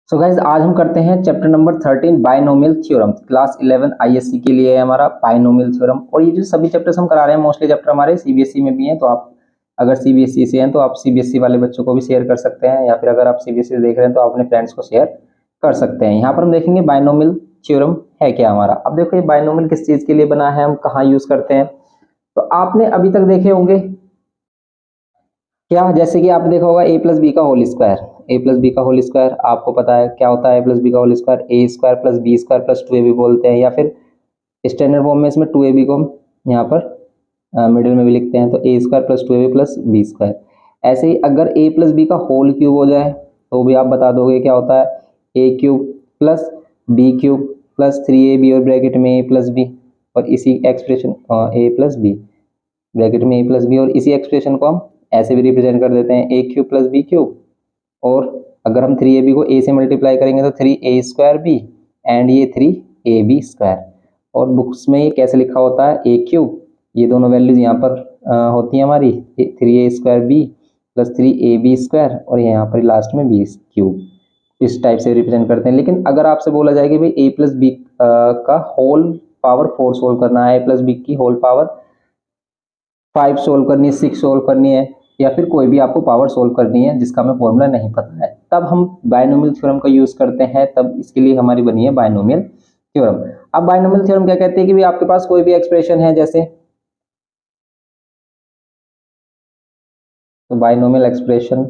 So guys आज हम करते हैं chapter number 13 binomial theorem. Class 11 ISC के लिए है हमारा बायनोमियल थ्योरम। और ये जो सभी चैप्टर्स हम करा रहे हैं मोस्टली चैप्टर हमारे सीबीएसई में भी हैं, तो आप अगर सीबीएसई से हैं तो आप सीबीएसई वाले बच्चों को भी शेयर कर सकते हैं, या फिर अगर आप सीबीएसई देख रहे हैं तो आप अपने फ्रेंड्स को शेयर कर सकते हैं। यहाँ पर हम देखेंगे बायनोमियल थ्योरम है क्या हमारा। अब देखो ये बायनोमियल किस चीज के लिए बना है, हम कहाँ यूज करते हैं। तो आपने अभी तक देखे होंगे क्या, जैसे कि आपने देखा होगा ए प्लस बी का whole square. A plus B का होल स्क्वायर आपको पता है क्या होता है। ए प्लस बी का whole square A square plus B square plus 2ab बोलते हैं, या फिर स्टैंडर्ड फॉर्म में इसमें 2ab को हम यहाँ पर मिडिल में भी लिखते हैं, तो A square plus 2ab plus B square. ऐसे ही अगर ए प्लस बी का होल क्यूब हो जाए तो भी आप बता दोगे क्या होता है, A cube plus B cube plus 3ab और ब्रैकेट में ए प्लस बी, और इसी expression A plus B bracket में ए प्लस बी, और इसी एक्सप्रेशन को हम ऐसे भी रिप्रेजेंट कर देते हैं ए क्यूब प्लस बी क्यूब। और अगर हम 3ab को a से मल्टीप्लाई करेंगे तो 3a स्क्वायर बी एंड ये 3ab स्क्वायर। और बुक्स में ये कैसे लिखा होता है, a क्यूब, ये दोनों वैल्यूज यहाँ पर होती हैं हमारी 3a square B plus 3ab square, और यहाँ पर लास्ट में बी क्यूब। इस टाइप से रिप्रेजेंट करते हैं। लेकिन अगर आपसे बोला जाए कि भाई a प्लस बी का होल पावर 4 सोल्व करना है, a प्लस बी की होल पावर 5 सोल्व करनी है, 6 सोल्व करनी है, या फिर कोई भी आपको पावर सोल्व करनी है जिसका हमें फॉर्मूला नहीं पता है, तब हम बायनोमियल थ्योरम का यूज करते हैं। तब इसके लिए हमारी बनी है बायनोमियल थ्योरम। अब बायनोमियल थ्योरम क्या कहते हैं कि भी आपके पास कोई भी एक्सप्रेशन है, जैसे तो बायनोमियल एक्सप्रेशन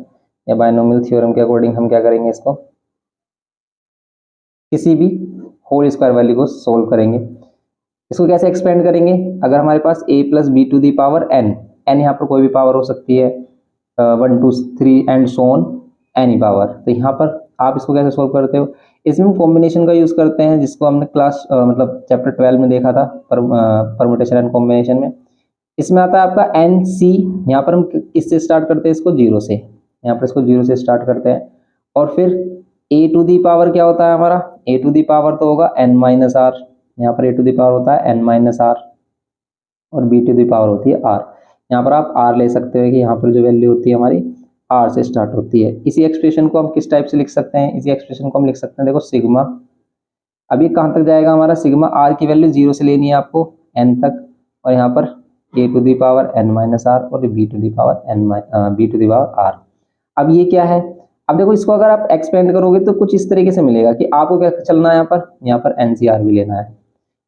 या बायनोमियल थ्योरम के अकॉर्डिंग हम क्या करेंगे, इसको किसी भी होल स्क्वायर वैल्यू को सोल्व करेंगे। इसको कैसे एक्सपेंड करेंगे, अगर हमारे पास a plus B to the power n, n यहाँ पर कोई भी पावर हो सकती है, 1 2 3 and so on any power. तो यहाँ पर आप इसको कैसे सोल्व करते हो, इसमें हम कॉम्बिनेशन का यूज करते हैं, जिसको हमने क्लास मतलब चैप्टर 12 में देखा था, परमुटेशन एंड कॉम्बिनेशन में। इसमें आता है आपका एन सी। यहाँ पर हम किससे स्टार्ट करते हैं, इसको जीरो से, यहाँ पर इसको जीरो से स्टार्ट करते हैं। और फिर ए टू दी पावर क्या होता है हमारा, ए टू दी पावर तो होगा एन माइनस आर, यहाँ पर ए टू दी पावर होता है एन माइनस आर, और बी टू दी पावर होती है आर। यहाँ पर आप आर ले सकते हो कि यहाँ पर जो वैल्यू होती है हमारी आर से स्टार्ट होती है। इसी एक्सप्रेशन को हम किस टाइप से लिख सकते हैं, इसी एक्सप्रेशन को हम लिख सकते हैं, देखो सिग्मा। अब ये कहाँ तक जाएगा हमारा, सिग्मा आर की वैल्यू जीरो से लेनी है आपको एन तक, और यहाँ पर A to the power N minus R और B to the power B to the power R. अब ये क्या है, अब देखो इसको अगर आप एक्सपेंड करोगे तो कुछ इस तरीके से मिलेगा कि आपको क्या चलना है, यहाँ पर एनसीआर भी लेना है।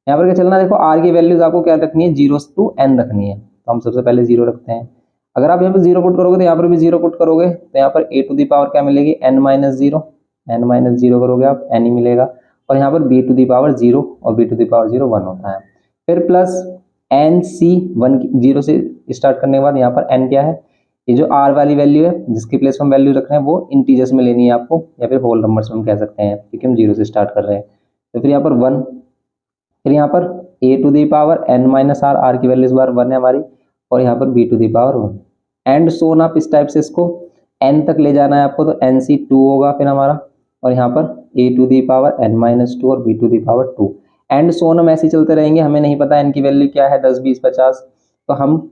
यहाँ पर क्या चलना है, देखो आर की वैल्यूज आपको क्या रखनी है, जीरो टू एन रखनी है। तो हम सबसे पहले जीरो रखते हैं। अगर आप यहाँ पर जीरो पुट करोगे तो यहाँ पर भी जीरो पुट करोगे, तो यहाँ पर ए टू दी पावर क्या मिलेगी, N minus zero, N minus zero करोगे आप एन ही मिलेगा। और यहाँ पर B to the power zero, और B to the power zero one होता है। फिर plus N C one, zero से स्टार्ट करने के बाद यहाँ पर एन क्या है, ये जो आर वाली वैल्यू है जिसकी प्लेस में हम वैल्यू रख रहे हैं वो इंटीजर्स में लेनी है आपको, या फिर होल नंबर्स में हम कह सकते हैं, क्योंकि हम जीरो से स्टार्ट कर रहे हैं। तो फिर यहाँ पर वन, फिर यहाँ पर A to the power N minus R, R की वैल्यू इस बार वन है हमारी, और यहाँ पर B to the power one. And so on आप इस टाइप से इसको एन तक ले जाना है आपको, तो एन सी टू होगा फिर हमारा, और यहाँ पर A to the power N minus two और B to the power two. And so on हम ऐसे ही चलते रहेंगे, हमें नहीं पता एन की वैल्यू क्या है, 10 20 50, तो हम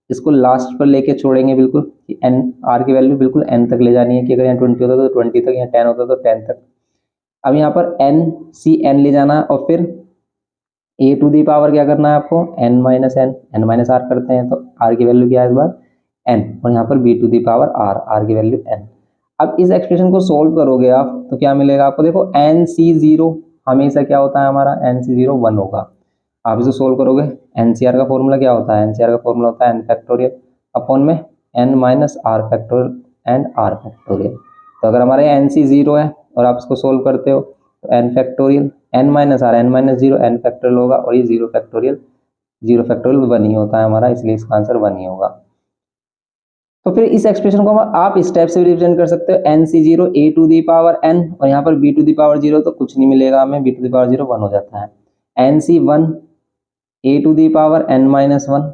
इसको लास्ट पर लेके छोड़ेंगे बिल्कुल कि एन आर की वैल्यू बिल्कुल एन तक ले जानी है, कि अगर यहाँ 20 होता तो 20 तक, यहाँ 10 होता तो 10 तक। अब यहाँ पर एन सी एन ले जाना, और फिर ए टू दी पावर क्या करना है आपको, N minus N, N minus R करते हैं, तो आर की वैल्यू क्या है इस बार एन, और यहाँ पर B to the power R, R की वैल्यू एन। अब इस एक्सप्रेशन को सोल्व करोगे आप तो क्या मिलेगा आपको, देखो एन सी जीरो हमेशा क्या होता है हमारा, एन सी जीरो वन होगा। आप इसे सोल्व करोगे, एनसीआर का फॉर्मूला क्या होता है, एनसीआर का फॉर्मूला होता है एन फैक्टोरियल अपॉन में N minus R factorial and R factorial. तो अगर हमारे एन सी जीरो है और आप इसको सोल्व करते हो तो N factorial N minus R, N minus zero N factorial होगा, और ये जीरो फैक्टोरियल वन ही होता है हमारा, इसलिए इसका आंसर वन ही होगा। तो फिर इस एक्सप्रेशन को आप इस टाइप से रिप्रेजेंट कर सकते हो, N C zero A to the power N, और यहाँ पर B to the power zero तो कुछ नहीं मिलेगा हमें, B to the power zero one हो जाता है। N C one A to the power N minus one,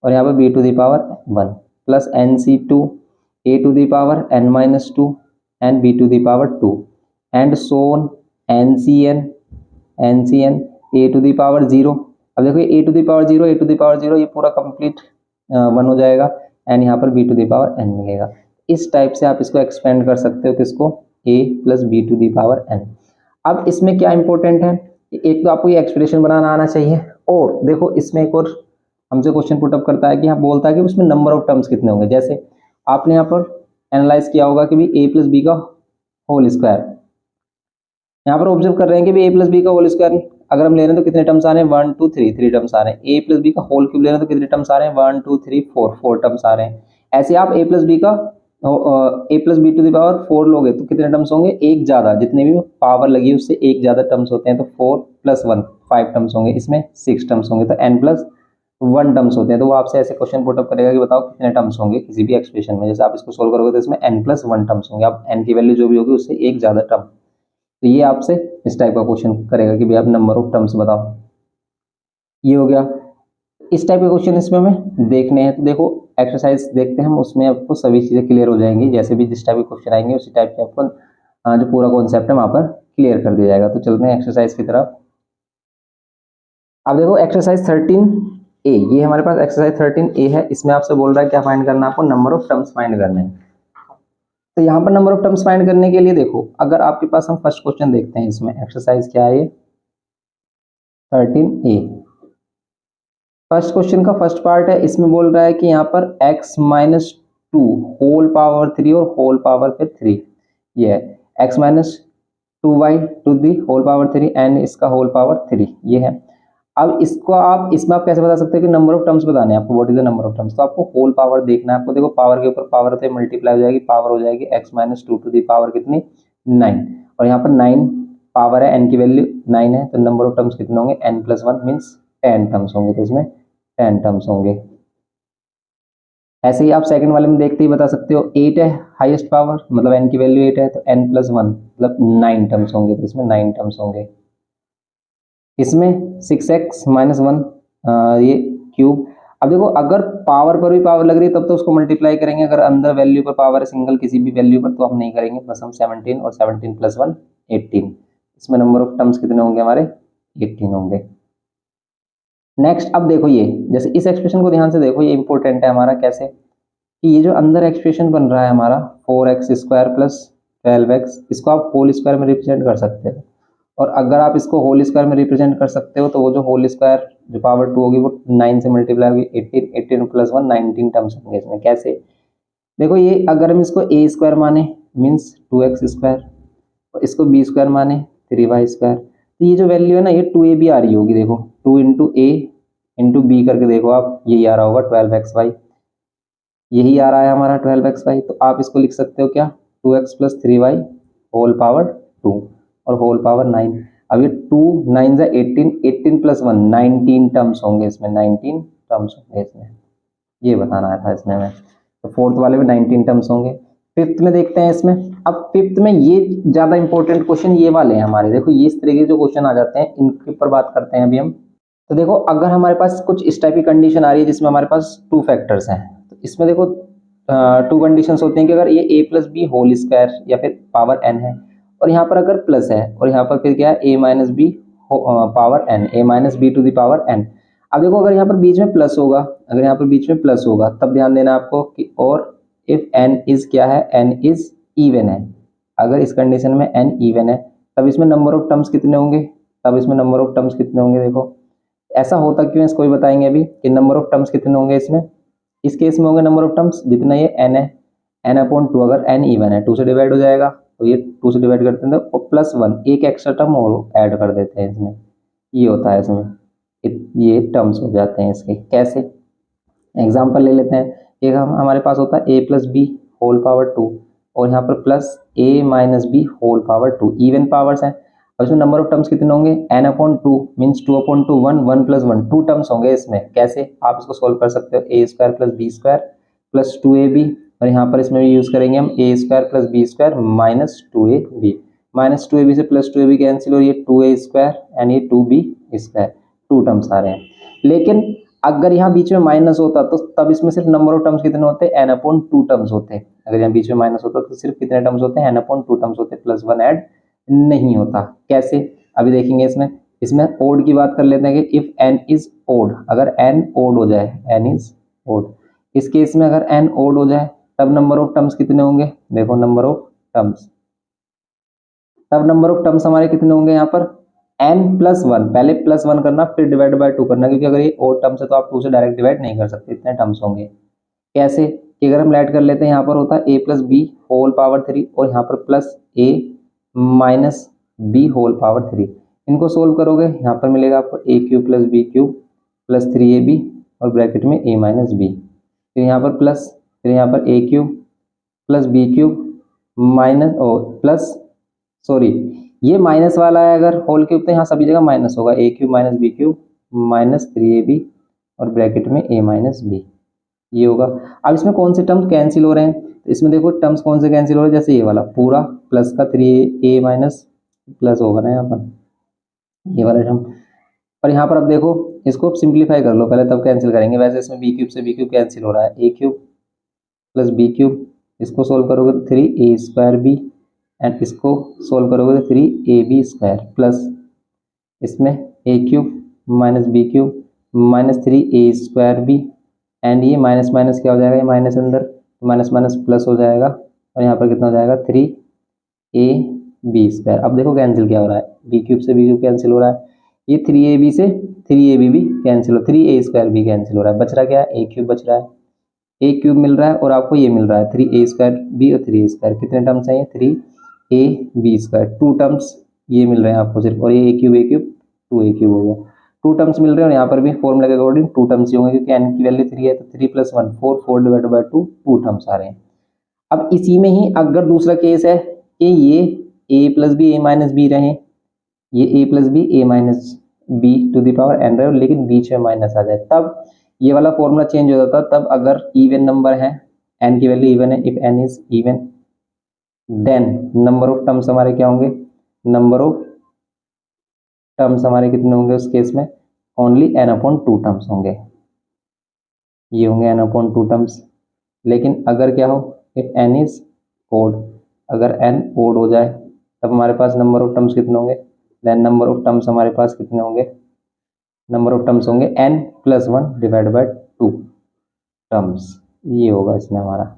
और यहाँ पर B to the power one, plus N C two A to the power N minus two and B to the power two, and Son N C N A to the power zero. अब देखो A to the power zero, A to the power zero, ये पूरा complete one हो जाएगा, and यहाँ पर B to the power N मिलेगा। इस टाइप से आप इसको एक्सपेंड कर सकते हो, किसको, a plus B to the power n। अब इसमें क्या इंपॉर्टेंट है, एक तो आपको ये एक्सप्रेशन बनाना आना चाहिए, और देखो इसमें एक और हमसे क्वेश्चन पुटअप करता है कि यहाँ बोलता है कि उसमें नंबर ऑफ टर्म्स कितने होंगे। जैसे आपने यहाँ पर एनालाइज किया होगा कि भी a प्लस बी का होल स्क्वायर, यहाँ पर ऑब्जर्व कर रहे हैं कि भी a प्लस बी का होल स्क्वायर अगर हम ले रहे हैं तो कितने टर्म्स आ रहे हैं, 1 2 3 3 टर्म्स आ रहे हैं। a प्लस बी का होल क्यूब ले रहे हैं तो कितने टर्म्स आ रहे हैं, 1 2 3 4 4 टर्म्स आ रहे हैं। ऐसे आप a प्लस बी का a plus B to the power 4 लोगे तो कितने टर्म्स होंगे, एक ज्यादा, जितने भी पावर लगी है उससे एक ज्यादा टर्म्स होते हैं, तो 4 प्लस 1 5 टर्म्स होंगे, इसमें 6 टर्म्स होंगे, तो n प्लस 1 टर्म्स होते हैं। तो वो आपसे ऐसे क्वेश्चन पुटअप करेगा कि बताओ कितने टर्म्स होंगे किसी भी एक्सप्रेशन में। जैसे आप इसको सोल्व करोगे तो इसमें n प्लस 1 टर्म्स होंगे, आप n की वैल्यू जो भी होगी उससे एक ज्यादा टर्म। तो ये आपसे इस टाइप का क्वेश्चन करेगा कि भाई आप नंबर ऑफ टर्म्स बताओ। ये हो गया, इस टाइप के क्वेश्चन इसमें हमें देखने हैं। तो देखो एक्सरसाइज देखते हैं हम, उसमें आपको सभी चीजें क्लियर हो जाएंगी। जैसे भी जिस टाइप के क्वेश्चन आएंगे उसी टाइप के आपको जो पूरा कॉन्सेप्ट है वहां पर क्लियर कर दिया जाएगा। तो चलते हैं एक्सरसाइज की तरफ। अब देखो एक्सरसाइज 13A, ये हमारे पास एक्सरसाइज 13A है। इसमें आपसे बोल रहा है क्या फाइंड करना है आपको, नंबर ऑफ टर्म्स फाइंड करने हैं। तो यहाँ पर नंबर ऑफ टर्म्स फाइंड करने के लिए देखो, अगर आपके पास हम फर्स्ट क्वेश्चन देखते हैं, इसमें एक्सरसाइज क्या है, ये 13A फर्स्ट क्वेश्चन का फर्स्ट पार्ट है। इसमें बोल रहा है कि यहाँ पर x minus two whole power 3 और होल पावर फिर 3, ये है x minus 2y to the whole power 3 and इसका होल पावर 3, ये है। अब इसको आप इसमें आप कैसे बता सकते हो कि नंबर ऑफ टर्म्स बताने हैं आपको, what is the number of terms. तो आपको होल पावर देखना है। आपको देखो पावर के ऊपर पावर होते हैं, मल्टीप्लाई हो जाएगी, पावर हो जाएगी x minus to the power कितनी 9, और यहाँ पर 9 पावर है, n की वैल्यू 9 है, तो नंबर ऑफ टर्म्स कितने होंगे, n प्लस 1 मीन्स 10 टर्म्स होंगे, तो इसमें 10 टर्म्स होंगे। ऐसे ही आप सेकंड वाले में देखते ही बता सकते हो, 8 है हाईएस्ट पावर, मतलब n की वैल्यू 8 है, तो n प्लस 1 मतलब 9 टर्म्स होंगे, तो इसमें 9 टर्म्स होंगे। इसमें 6x माइनस 1 ये क्यूब। अब देखो अगर पावर पर भी पावर लग रही है तब तो उसको मल्टीप्लाई करेंगे, अगर अंदर वैल्यू पर पावर है सिंगल किसी भी वैल्यू पर तो हम नहीं करेंगे, बस हम 17 और 17 प्लस 1 18। इसमें नंबर ऑफ टर्म्स कितने होंगे हमारे, 18 होंगे। नेक्स्ट अब देखो ये, जैसे इस एक्सप्रेशन को ध्यान से देखो, ये इंपॉर्टेंट है हमारा, कैसे कि ये जो अंदर एक्सप्रेशन बन रहा है हमारा 4x स्क्वायर प्लस 12x, इसको आप होल स्क्वायर में रिप्रेजेंट कर सकते हो। और अगर आप इसको होल स्क्वायर में रिप्रेजेंट कर सकते हो तो वो जो होल स्क्वायर जो पावर 2 होगी वो 9 से मल्टीप्लाई होगी, 18 18 प्लस 1 19 टर्म्स होंगे इसमें। कैसे, देखो ये अगर हम इसको ए स्क्वायर माने मीन्स 2x स्क्वायर, और इसको बी स्क्वायर माने 3y स्क्वायर, तो ये जो वैल्यू है ना ये 2a भी आ रही होगी। देखो 2 इंटू ए इंटू बी करके देखो आप, यही आ रहा होगा 12xy, यही आ रहा है हमारा 12xy। तो आप इसको लिख सकते हो क्या, 2x plus 3y whole power 2 और होल पावर 9। अब ये 2 9 जा 18, 18 प्लस 1 19 टर्म्स होंगे इसमें, 19 टर्म्स होंगे इसमें, ये बताना था इसमें हमें। तो फोर्थ वाले में 19 टर्म्स होंगे। फिफ्थ में देखते हैं इसमें। अब फिफ्थ में ये ज्यादा इंपॉर्टेंट क्वेश्चन ये वाले हैं हमारे, देखो ये इस तरह के जो क्वेश्चन आ जाते हैं इनके ऊपर बात करते हैं अभी हम। तो देखो अगर हमारे पास कुछ इस टाइप की कंडीशन आ रही है जिसमें हमारे पास 2 फैक्टर्स हैं, तो इसमें देखो 2 कंडीशंस होती हैं कि अगर ये a plus B whole square या फिर पावर n है, और यहाँ पर अगर प्लस है, और यहाँ पर फिर क्या है a minus B power n, a minus B to the power n। अब देखो अगर यहाँ पर बीच में प्लस होगा, अगर यहाँ पर बीच में प्लस होगा तब ध्यान देना आपको कि, और इफ n इज क्या है, n इज इवन है, अगर इस कंडीशन में n इवन है तब इसमें नंबर ऑफ टर्म्स कितने होंगे, तब इसमें नंबर ऑफ टर्म्स कितने होंगे। देखो ऐसा होता क्यों है इसको भी बताएंगे अभी कि नंबर ऑफ टर्म्स कितने होंगे इसमें। इस केस में होंगे नंबर ऑफ टर्म्स जितना ये n है, n अपॉन 2, अगर n इवन है 2 से डिवाइड हो जाएगा, तो ये 2 से डिवाइड करते हैं और प्लस 1 एक एक्स्ट्रा टर्म और ऐड कर देते हैं इसमें, ये होता है इसमें, ये टर्म्स हो जाते हैं इसके। कैसे, एग्जाम्पल ले लेते हैं। एक हमारे पास होता है a plus B whole power 2 और यहाँ पर plus a minus B whole power 2, even powers हैं। और इसमें नंबर ऑफ टर्म्स कितने होंगे, n upon 2 means 2 upon 2 1 1 plus 1 2 terms होंगे इसमें। कैसे, आप इसको सोल्व कर सकते हो, a square plus B square plus 2ab, और यहाँ पर इसमें भी यूज करेंगे हम a square plus B square minus 2ab, minus 2ab से प्लस 2ab कैंसिल, और ये 2a स्क्वायर एंड ये 2b स्क्वायर, 2 टर्म्स आ रहे हैं। लेकिन अगर यहाँ बीच में माइनस होता तो तब इसमें सिर्फ नंबर ऑफ टर्म्स कितने होते हैं, n अपॉन 2 टर्म्स होते हैं। अगर यहाँ बीच में माइनस होता तो सिर्फ कितने टर्म्स होते हैं, n अपॉन 2 टर्म्स होते, प्लस 1 ऐड नहीं होता। कैसे, अभी देखेंगे इसमें। इसमें ओड की बात कर लेते हैं कि इफ n इज ओड, अगर n ओड हो जाए, n इज ओड, इस केस में अगर n ओड हो जाए तब नंबर ऑफ टर्म्स कितने होंगे। देखो नंबर ऑफ टर्म्स तब नंबर ऑफ टर्म्स हमारे कितने होंगे यहाँ पर n+1, पहले +1 करना फिर डिवाइड बाय 2 करना, क्योंकि अगर ये और टर्म्स है तो आप 2 से डायरेक्ट डिवाइड नहीं कर सकते, इतने टर्म्स होंगे। कैसे कि अगर हम ऐड कर लेते हैं, यहाँ पर होता है a+b होल पावर 3 और यहाँ पर +a-b होल पावर 3, इनको सोल्व करोगे यहाँ पर मिलेगा आपको a³ + b³ +3ab और ब्रैकेट में a-b, फिर यहाँ पर प्लस, फिर यहाँ पर a³ + b³ minus plus, sorry ये माइनस वाला है, अगर होल क्यूब तो यहाँ सभी जगह माइनस होगा, a³ - b³ -3ab और ब्रैकेट में a-b, ये होगा। अब इसमें कौन से टर्म्स कैंसिल हो रहे हैं, तो इसमें देखो टर्म्स कौन से कैंसिल हो रहे हैं, जैसे ये वाला पूरा प्लस का 3a प्लस होगा ना यहाँ पर, ये वाला टर्म। और यहाँ पर अब देखो इसको सिंप्लीफाई कर लो पहले, तब कैंसिल करेंगे। वैसे इसमें b³ से b³ कैंसिल हो रहा है, a³ + b³, इसको सोल्व करोगे तो 3a² एंड इसको सोल्व करोगे तो 3ab² प्लस इसमें a³ - b³ -3a² एंड ये माइनस माइनस क्या हो जाएगा, ये माइनस अंदर, माइनस माइनस प्लस हो जाएगा और यहाँ पर कितना हो जाएगा 3ab²। अब देखो कैंसिल क्या हो रहा है, b³ से b³ कैंसिल हो रहा है, ये 3ab से 3ab भी कैंसिल हो, 3a² भी कैंसिल हो रहा है, बच रहा क्या है, a³ बच रहा है, a³ मिल रहा है और आपको ये मिल रहा है 3a² और 3a², कितने टर्म्स हैं ये 3ab², 2 टर्म्स ये मिल रहे हैं आपको सिर्फ, और ये a³ 2a³ हो गया, 2 टर्म्स मिल रहे हैं। और यहाँ पर भी फॉर्मूला के अकॉर्डिंग 2 टर्म्स ही होंगे, क्योंकि n की वैल्यू 3 है तो 3 + 1 4, 4 डिवाइड बाय 2 2 टर्म्स आ रहे हैं। अब इसी में ही अगर दूसरा केस है कि ये a + b a-b रहे, ये a + b a-b⁴ रहे, लेकिन बीच में माइनस आ जाए, तब ये वाला फॉर्मूला चेंज हो जाता है। तब अगर इवन नंबर है, n की वैल्यू इवन है, if n is even then number of terms हमारे क्या होंगे, नंबर ऑफ टर्म्स हमारे कितने होंगे उस केस में, ओनली n/2 टर्म्स होंगे, ये होंगे n/2 टर्म्स। लेकिन अगर क्या हो, इफ n इज ओड, अगर n ओड हो जाए तब हमारे पास नंबर ऑफ टर्म्स कितने होंगे, देन नंबर ऑफ टर्म्स हमारे पास कितने होंगे, नंबर ऑफ टर्म्स होंगे n+1 डिवाइड बाय 2 टर्म्स, ये होगा इसमें हमारा।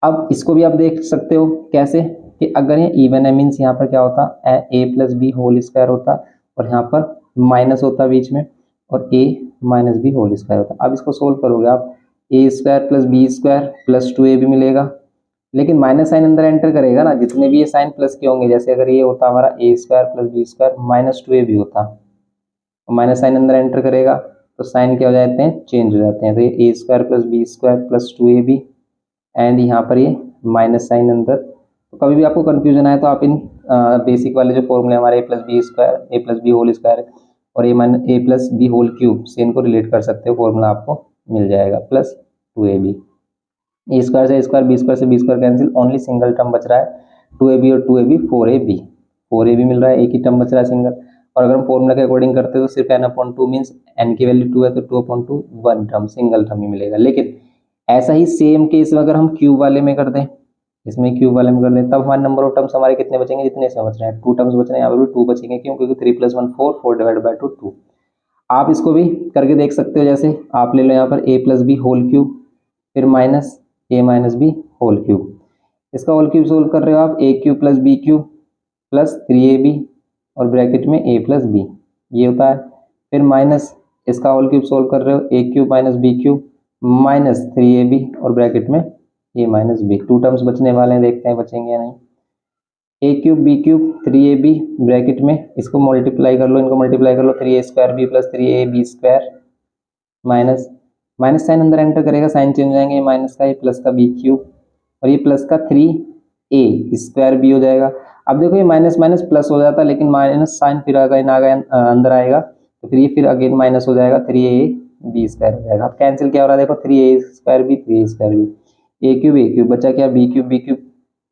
अब इसको भी आप देख सकते हो कैसे कि अगर ये इवन है, मीन्स यहाँ पर क्या होता है a+b² होता और यहाँ पर माइनस होता बीच में और a-b² होता। अब इसको सोल्व करोगे आप, a² + b² + 2ab मिलेगा, लेकिन माइनस साइन अंदर एंटर करेगा ना, जितने भी ये साइन प्लस के होंगे, जैसे अगर ये होता हमारा a² + b² -2ab होता, माइनस साइन अंदर एंटर करेगा तो साइन क्या हो जाते हैं, चेंज हो जाते हैं, तो ये a² + b² + 2ab एंड यहाँ पर ये माइनस साइन अंदर। तो कभी भी आपको कंफ्यूजन आए तो आप इन बेसिक वाले जो फॉर्मूले हमारे a+b² और a+b³ से इनको रिलेट कर सकते हो, फॉर्मूला आपको मिल जाएगा प्लस 2ab। a² से a², b² से b² cancel, only single term बच रहा है 2ab और 2ab 4ab मिल रहा है, एक ही टर्म बच रहा है सिंगल। और अगर हम फॉर्मूला के अकॉर्डिंग करते हैं तो सिर्फ n/2 मीन्स n की वैल्यू 2 है तो 2/2 1 टर्म, सिंगल टर्म ही मिलेगा। लेकिन ऐसा ही सेम केस में अगर हम क्यूब वाले में कर दें, इसमें क्यूब वाले में कर दें, तब हमारे नंबर ऑफ टर्म्स हमारे कितने बचेंगे, जितने इसमें बच रहे हैं 2 टर्म्स बच रहे हैं, यहाँ पर भी 2 बचेंगे, क्यों, क्योंकि 3 + 1 4, 4 डिवाइड बाय 2 2। आप इसको भी करके देख सकते हो, जैसे आप ले लो यहाँ पर a+b⁴, फिर माइनस a-b⁴, इसका होल क्यूब सोल्व कर रहे हो आप, a³ + b³ + 3ab और ब्रैकेट में a+b, ये होता है। फिर माइनस इसका होल क्यूब सोल्व कर रहे हो, a³ - b³ -3ab और ब्रैकेट में a-b, 2 टर्म्स बचने वाले हैं, देखते हैं बचेंगे या नहीं। a³ b³ 3ab ब्रैकेट में इसको मल्टीप्लाई कर लो, इनको मल्टीप्लाई कर लो, 3a² + 3ab² minus minus sign अंदर एंटर करेगा, साइन चेंज हो जाएंगे, माइनस का, ये प्लस का b³ और ये प्लस का 3a² हो जाएगा। अब देखो ये माइनस माइनस प्लस हो जाता है, लेकिन माइनस साइन फिर अंदर आएगा तो फिर ये फिर अगेन माइनस हो जाएगा, 3ab² हो जाएगा। अब कैंसिल क्या हो रहा है, देखो 3a² 3a² a³ बचा क्या, b³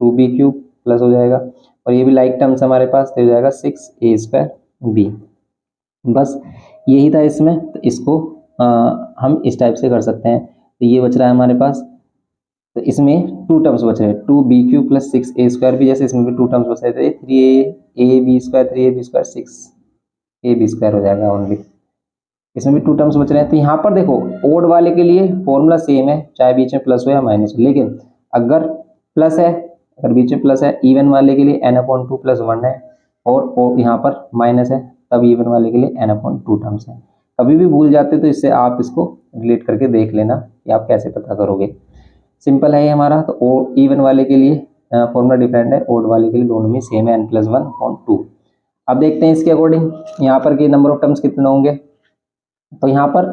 2b³ प्लस हो जाएगा और ये भी लाइक टर्म्स हमारे पास, तो हो जाएगा 6a²b। बस यही था इसमें, तो इसको हम इस टाइप से कर सकते हैं। तो ये बच रहा है हमारे पास, तो इसमें 2 टर्म्स बच रहे हैं, 2b³ + 6a²b, जैसे इसमें भी 2 टर्म्स बच रहे थे, 3ab² 6ab² हो जाएगा ओनली, इसमें भी 2 टर्म्स बच रहे हैं। तो यहाँ पर देखो ओड वाले के लिए फॉर्मूला सेम है, चाहे बीच में प्लस हो या माइनस हो, लेकिन अगर प्लस है अगर बीच में प्लस है इवन वाले के लिए n/2 प्लस 1 है, और यहाँ पर माइनस है तब इवन वाले के लिए n/2 टर्म्स है। कभी भी भूल जाते तो इससे आप इसको रिलेट करके देख लेना कि आप कैसे पता करोगे। सिंपल है ये हमारा। तो इवन वाले के लिए फॉर्मूला डिफरेंट है, ओड वाले के लिए दोनों में सेम है, n+1/2। अब देखते हैं इसके अकॉर्डिंग यहाँ पर के नंबर ऑफ टर्म्स कितने होंगे। तो यहाँ पर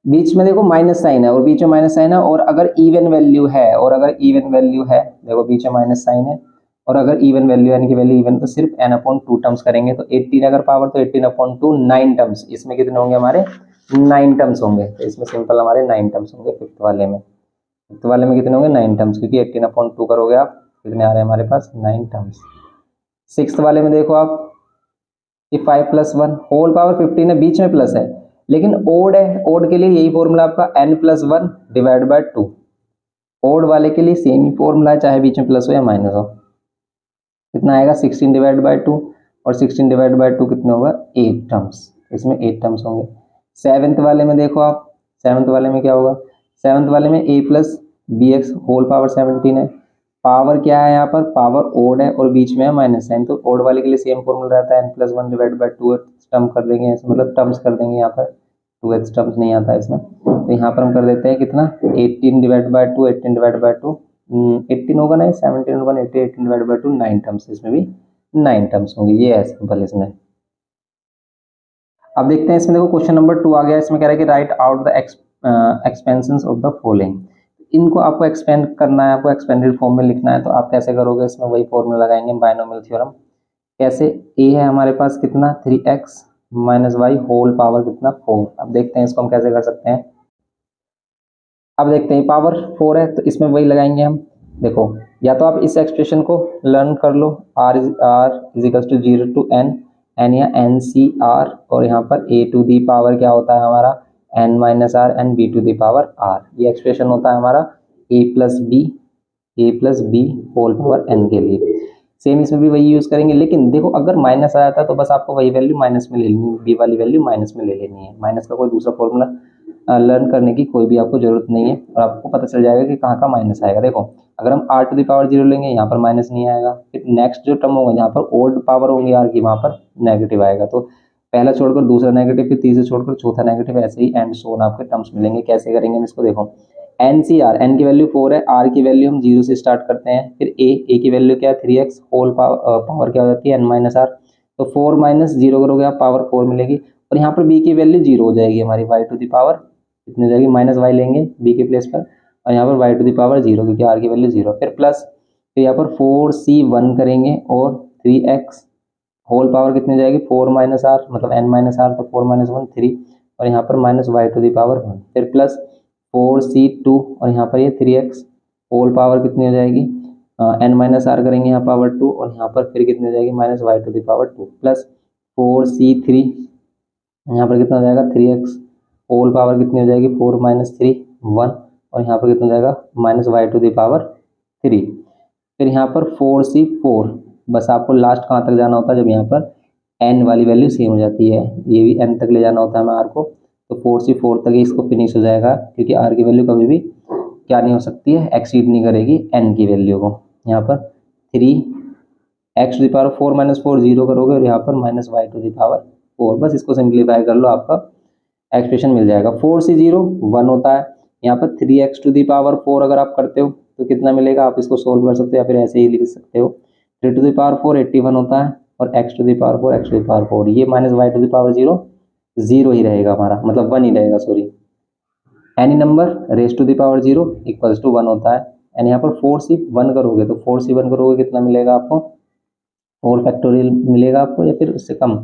बीच में देखो माइनस साइन है और बीच में माइनस साइन है, और अगर इवन वैल्यू है देखो बीच में माइनस साइन है, और अगर इवन वैल्यू यानी कि वैल्यू इवन तो सिर्फ n/2 टर्म्स करेंगे। तो 18 अगर पावर तो 18/2 9 टर्म्स, इसमें कितने होंगे हमारे 9 टर्म्स होंगे। तो इसमें सिंपल हमारे 9 टर्म्स होंगे। फिफ्थ वाले में कितने होंगे 9 टर्म्स, क्योंकि 18/2 करोगे आप कितने आ रहे हैं हमारे पास 9 टर्म्स। सिक्स्थ वाले में देखो आप कि 5+1 होल पावर 15 है, बीच में प्लस है लेकिन ओड है, ओड के लिए यही फॉर्मूला आपका n+1 डिवाइड बाय 2। ओड वाले के लिए सेम ही फॉर्मूला है, चाहे बीच में प्लस हो या माइनस हो। कितना आएगा 16 डिवाइड बाय 2, और 16 डिवाइड बाय 2 कितने होगा 8 टर्म्स, इसमें 8 टर्म्स होंगे। सेवन्थ वाले में देखो आप, सेवन्थ वाले में क्या होगा, सेवन्थ वाले में a+bx होल पावर 17 है। पावर क्या है यहाँ पर, पावर ओड है और बीच में है माइनस साइन, तो ओड वाले के लिए सेम फॉर्मूला रहता है n+1 डिवाइड बाय 2 टर्म कर देंगे, मतलब टर्म्स कर देंगे। यहाँ पर 2x टर्म्स नहीं आता है इसमें, तो यहाँ पर हम कर देते हैं कितना 18 डिवाइड बाय 2, 18 डिवाइड बाय 2 18 होगा ना, 17 होगा, 18 डिवाइड बाय 2 9 टर्म्स, इसमें भी 9 टर्म्स होंगे। ये है सिंपल इसमें। अब देखते हैं इसमें देखो क्वेश्चन नंबर 2 आ गया। इसमें कह रहा है कि right out the expansions of the following. इनको आपको एक्सपेंड करना है, आपको एक्सपेंडेड फॉर्म में लिखना है। तो आप कैसे करोगे, इसमें वही फॉर्मूला लगाएंगे बायनोमियल थ्योरम। कैसे, a है हमारे पास कितना 3x minus Y whole power कितना 4। अब देखते हैं इसको हम कैसे कर सकते हैं। अब देखते हैं पावर 4 है तो इसमें वही लगाएंगे हम। देखो या तो आप इस एक्सप्रेशन को लर्न कर लो, r is equals to 0 to n या NCR, और यहाँ पर a टू दी पावर क्या होता है हमारा n minus R and b to the power r। ये एक्सप्रेशन होता है हमारा a plus B whole power n के लिए। सेम इसमें भी वही यूज़ करेंगे, लेकिन देखो अगर माइनस आ जाता है तो बस आपको वही वैल्यू माइनस में ले लेनी है, बी वाली वैल्यू माइनस में ले लेनी है। माइनस का कोई दूसरा फॉर्मूला लर्न करने की कोई भी आपको जरूरत नहीं है, और आपको पता चल जाएगा कि कहाँ का माइनस आएगा। देखो अगर हम r टू द पावर 0 लेंगे यहाँ पर माइनस नहीं आएगा, फिर नेक्स्ट जो टर्म होगा जहाँ पर ओड पावर होंगी r की वहाँ पर नेगेटिव आएगा। तो पहला छोड़कर दूसरा नेगेटिव, फिर तीसरा छोड़कर चौथा नेगेटिव, ऐसे ही एंड सो ऑन आपके टर्म्स मिलेंगे। कैसे करेंगे हम इसको, देखो NCR, n की वैल्यू 4 है, r की वैल्यू हम 0 से स्टार्ट करते हैं, फिर a की वैल्यू क्या है 3x होल पावर क्या हो जाती है n माइनस आर। तो 4 माइनस 0 करोगे आप पावर 4 मिलेगी, और यहाँ पर b की वैल्यू 0 हो जाएगी हमारी, y टू द पावर कितनी हो जाएगी माइनस y लेंगे b के प्लेस पर, और यहाँ पर y टू द पावर 0 क्योंकि r की वैल्यू 0, फिर प्लस, फिर यहाँ पर 4c1 करेंगे और 3x होल पावर कितनी हो जाएगी 4 माइनस आर, मतलब n माइनस आर, तो 4 माइनस 1 3, और यहाँ पर minus y to the power 1, फिर प्लस 4c2, और यहाँ पर ये 3x होल पावर कितनी हो जाएगी n माइनस आर करेंगे यहाँ पावर 2, और यहाँ पर फिर कितनी हो जाएगी minus y to the power 2, plus 4c3, यहाँ पर कितना हो जाएगा 3x होल पावर कितनी हो जाएगी 4 माइनस 3 1, और यहाँ पर कितना हो जाएगा minus y to the power 3, फिर यहाँ पर 4c4। बस आपको लास्ट कहाँ तक जाना होता है, जब यहाँ पर n वाली वैल्यू सेम हो जाती है, ये भी n तक ले जाना होता है हमें r को, तो 4c4 तक ही इसको फिनिश हो जाएगा, क्योंकि r की वैल्यू कभी भी क्या नहीं हो सकती है, एक्सीड नहीं करेगी n की वैल्यू को। यहाँ पर 3x to the power 4 minus 4 0 करोगे, और यहाँ पर minus y to the power 4, बस इसको सिंप्लीफाई कर लो, आपका एक्सप्रेशन मिल जाएगा। 4c0 1 होता है, यहाँ पर 3x टू द पावर 4 अगर आप करते हो तो कितना मिलेगा, आप इसको सोल्व कर सकते हो या फिर ऐसे ही लिख सकते हो। 3 टू द पावर 4 81 होता है, और x to the power 4 x to the power 4, ये minus y to the power 0 0 ही रहेगा हमारा, मतलब 1 ही रहेगा, sorry. Any number raise to the power 0 equals to 1 होता है, एंड यहाँ पर 4c1 करोगे तो 4c1 करोगे कितना मिलेगा आपको 4 फैक्टोरियल मिलेगा आपको, या फिर उससे कम।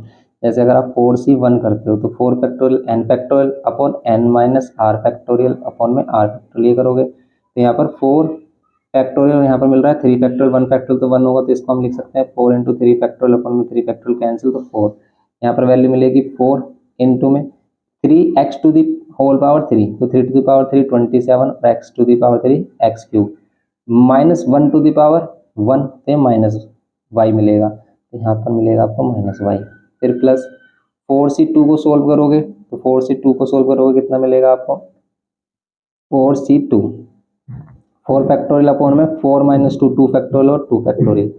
जैसे अगर आप 4c1 करते हो तो 4 factorial n factorial upon n minus R factorial upon में r फैक्टोरियल ये करोगे, तो यहाँ पर 4 फैक्टोरियल यहाँ पर मिल रहा है 3 फैक्टोरियल, 1 फैक्टोरियल तो 1 होगा, तो इसको हम लिख सकते हैं 4 इंटू 3 फैक्टोरियल अपॉन में 3 फैक्टोरियल कैंसिल, तो 4 यहाँ पर वैल्यू मिलेगी 4 इंटू में 3x to the whole power 3, तो 3 टू दी पावर 3 27, और x to the power 3 x cube, minus 1 to the power 1 तो माइनस y मिलेगा, तो यहाँ पर मिलेगा आपको माइनस y, फिर प्लस 4c2 को सोल्व करोगे तो 4c2 को सोल्व करोगे कितना मिलेगा आपको 4c2 4 फैक्टोरियल अपॉन में 4 माइनस 2 2 फैक्टोरियल और 2 फैक्टोरियल।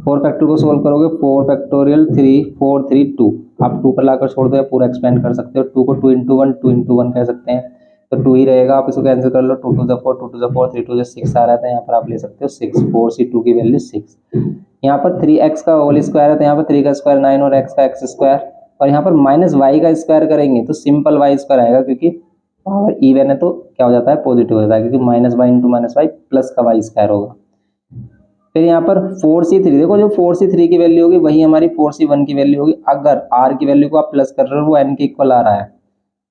4 फैक्टोरियल को सोल्व करोगे 4 फैक्टोरियल 3 4 3 2, आप 2 पर लाकर छोड़ दो या पूरा एक्सपेंड कर सकते हो। 2 को 2 इंटू 1 2 इंटू 1 कह सकते हैं, तो 2 ही रहेगा। आप इसको कैंसिल कर लो, 2 to the 4 2 to the 4 3 to the 6 आ रहा था, यहाँ पर आप ले सकते हो 6 4 सी 2 की वैल्यू 6। यहाँ पर 3x का होल स्क्वायर है तो यहाँ पर 3 का स्क्वायर 9 और x का x स्क्वायर, और यहाँ पर माइनस वाई का स्क्वायर करेंगे तो सिंपल वाई स्क्वायर आएगा, क्योंकि पावर इवन है तो क्या हो जाता है पॉजिटिव हो जाता है, क्योंकि minus Y into minus Y plus का वाई स्क्वायर होगा। फिर यहाँ पर 4c3, देखो जो 4c3 की वैल्यू होगी वही हमारी 4c1 की वैल्यू होगी। अगर r की वैल्यू को आप प्लस कर रहे हो वो n के इक्वल आ रहा है,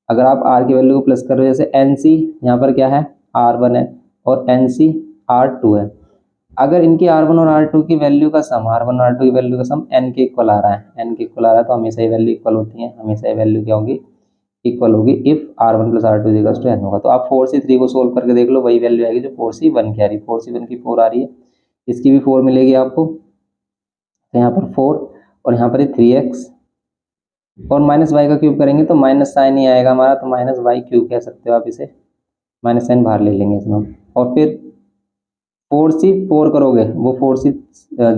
अगर आप r की वैल्यू को प्लस कर रहे हो, जैसे nc यहाँ पर क्या है r1 है और nc r2 है, अगर इनकी r1 और r2 की वैल्यू का सम, r1 और r2 की वैल्यू का सम n के इक्वल आ रहा है, n के इक्वल आ रहा है, तो हमेशा ये वैल्यू इक्वल होती है, हमेशा ये वैल्यू क्या होगी इक्वल होगी if r1 plus r2 equals to n होगा। तो आप 4c3 को सोल्व करके देख लो, वही वैल्यू आएगी जो 4c1 की आ रही है। 4c1 की 4 आ रही है, इसकी भी 4 मिलेगी आपको, तो यहाँ पर 4 और यहाँ पर 3x और माइनस वाई का क्यूब करेंगे तो माइनस साइन ही आएगा हमारा, तो माइनस वाई क्यूब कह सकते हो आप इसे, माइनस साइन बाहर ले लेंगे इसमें हम। और फिर 4c4 करोगे वो 4c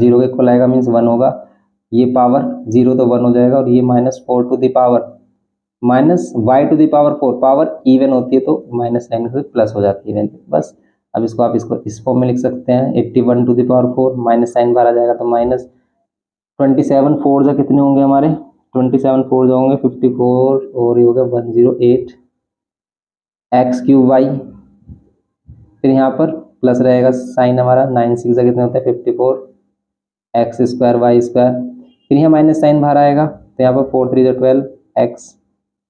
0 के इक्वल आएगा, मीन्स 1 होगा, ये पावर 0 तो 1 हो जाएगा, और ये minus 4 to the power minus Y to the power 4, power even होती है तो माइनस साइन से प्लस हो जाती है वैल्यू, बस। अब इसको आप इसको इस फॉर्म में लिख सकते हैं, 81 to the power 4, minus sign बाहर आ जाएगा तो माइनस 27 4 जा कितने होंगे हमारे, 27 4 जा होंगे 54, और ये हो गया 108 एक्स क्यूब वाई। फिर यहाँ पर प्लस रहेगा साइन हमारा, 9 6 जा कितने होते हैं 54 एक्स स्क्वायर वाई स्क्वायर। फिर यहाँ माइनस साइन बाहर आएगा तो यहाँ पर 4 3 जा 12 एक्स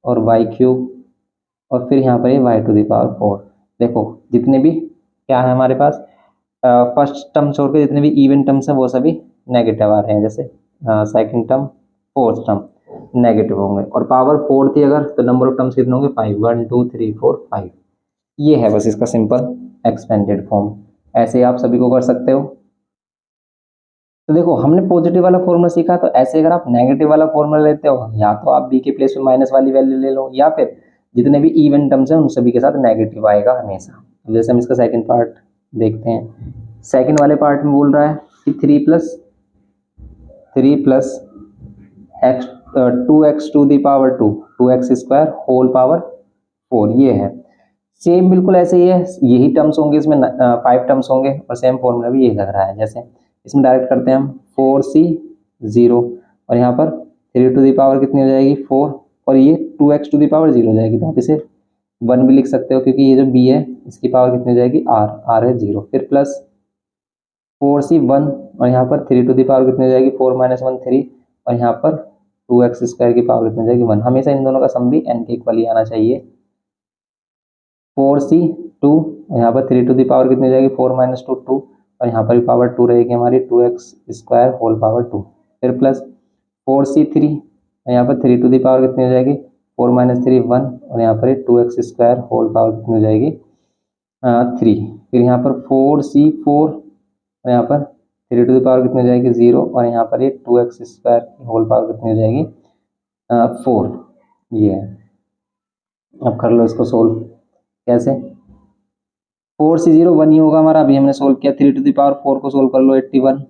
और वाई क्यूब, और फिर यहाँ पर ये वाई टू द पावर 4। देखो जितने भी क्या है हमारे पास, फर्स्ट टर्म छोड़ के जितने भी इवन टर्म्स हैं वो सभी नेगेटिव आ रहे हैं, जैसे second term fourth term negative होंगे, और पावर 4 थी अगर तो नंबर ऑफ टर्म्स कितने होंगे 5 1 2 3 4 5। ये है बस इसका सिंपल एक्सपेंडेड फॉर्म, ऐसे आप सभी को कर सकते हो। तो देखो हमने पॉजिटिव वाला फॉर्मूला सीखा, तो ऐसे अगर आप नेगेटिव वाला फॉर्मूला लेते हो, या तो आप बी के प्लेस में माइनस वाली वैल्यू ले लो, या फिर जितने भी इवन टर्म्स हैं उन सभी के साथ नेगेटिव आएगा हमेशा। जैसे हम इसका सेकंड पार्ट देखते हैं, सेकंड वाले पार्ट में बोल रहा है कि 3 plus X 2x to the power 2 2x square whole power 4, ये है सेम बिल्कुल ऐसे ही है, यही टर्म्स होंगे इसमें 5 टर्म्स होंगे, और सेम फॉर्मूला भी यही लग रहा है। जैसे इसमें डायरेक्ट करते हैं हम 4c0, और यहाँ पर 3 टू द पावर कितनी हो जाएगी 4, और ये 2x टू द पावर 0 हो जाएगी, तो आप इसे 1 भी लिख सकते हो, क्योंकि ये जो b है इसकी पावर कितनी हो जाएगी r है 0। फिर प्लस 4c1, और यहाँ पर 3 टू द पावर कितनी हो जाएगी 4 माइनस 1 3, और यहाँ पर 2x स्क्वायर की पावर कितनी हो जाएगी 1। हमेशा इन दोनों का सम भी n के इक्वल ही आना चाहिए। 4c2, यहाँ पर 3 टू द पावर कितनी हो जाएगी 4 माइनस 2 2, और यहाँ पर भी पावर 2 रहेगी हमारी 2x स्क्वायर होल पावर 2। फिर प्लस 4c3, यहाँ पर 3 टू द पावर कितनी हो जाएगी 4 माइनस 3 1, और यहाँ पर 2x स्क्वायर होल पावर कितनी हो जाएगी 3। फिर यहाँ पर 4c4, और यहाँ पर 3 टू द पावर कितनी हो जाएगी 0, और यहाँ पर ये 2x स्क्वायर होल पावर कितनी हो जाएगी 4, ये है। अब कर लो इसको सोल्व, कैसे 4c0 1 ही होगा हमारा, अभी हमने सोल्व किया। 3 टू द पावर 4 को सोल्व कर लो 81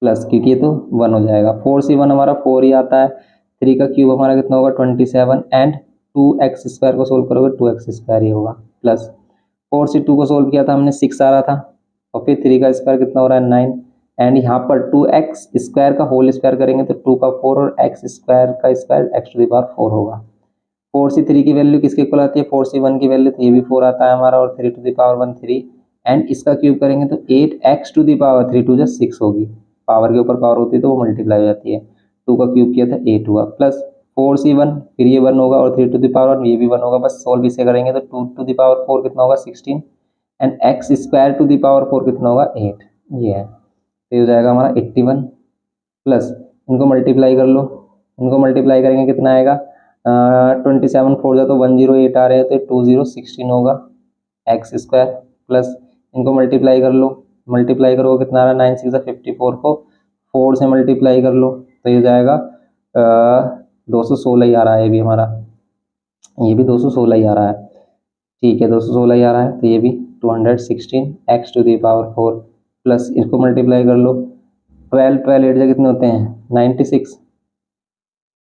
प्लस, क्योंकि ये तो 1 हो जाएगा। 4c1 हमारा 4 ही आता है, 3 का क्यूब हमारा कितना होगा 27, एंड 2x स्क्वायर को सोल्व करोगे 2x स्क्वायर ही होगा, प्लस 4c2 को सोल्व किया था हमने 6 आ रहा था, और फिर 3 का स्क्वायर कितना हो रहा है 9, एंड यहाँ पर 2x स्क्वायर का होल स्क्वायर करेंगे तो 2 का 4, और x स्क्वायर का square x to the power 4 होगा। 4c3 की वैल्यू किसके इक्वल आती है 4c1 की वैल्यू, तो ये भी 4 आता है हमारा, और 3 टू द पावर 1 3, एंड इसका क्यूब करेंगे तो 8x टू द पावर 3 2 6 होगी, पावर के ऊपर पावर होती है तो वो मल्टीप्लाई हो जाती है। 2 का क्यूब किया था 8 हुआ, प्लस 4c1, फिर ये 1 होगा, और 3 टू द पावर 1 ये भी 1 होगा, बस सोल्व इसे करेंगे तो 2 टू द पावर 4 कितना होगा 16, and x square to the power 4 कितना होगा 8, ये है। तो ये हो जाएगा हमारा 81, प्लस इनको मल्टीप्लाई कर लो, इनको मल्टीप्लाई करेंगे कितना आएगा 27 4 जा तो 108 आ रहे हैं, तो 2016 होगा एक्स स्क्वायर, प्लस इनको मल्टीप्लाई कर लो, मल्टीप्लाई करोगे कितना आ रहा है 9 6 54 को 4 से मल्टीप्लाई कर लो तो ये जाएगा 216 ही आ रहा है, ये भी हमारा, ये भी 216 ही आ रहा है, ठीक है 216 ही आ रहा है, तो ये भी 216 X to the power 4 plus इसको मल्टीप्लाई कर लो, 12 12 8 कितने होते हैं 96,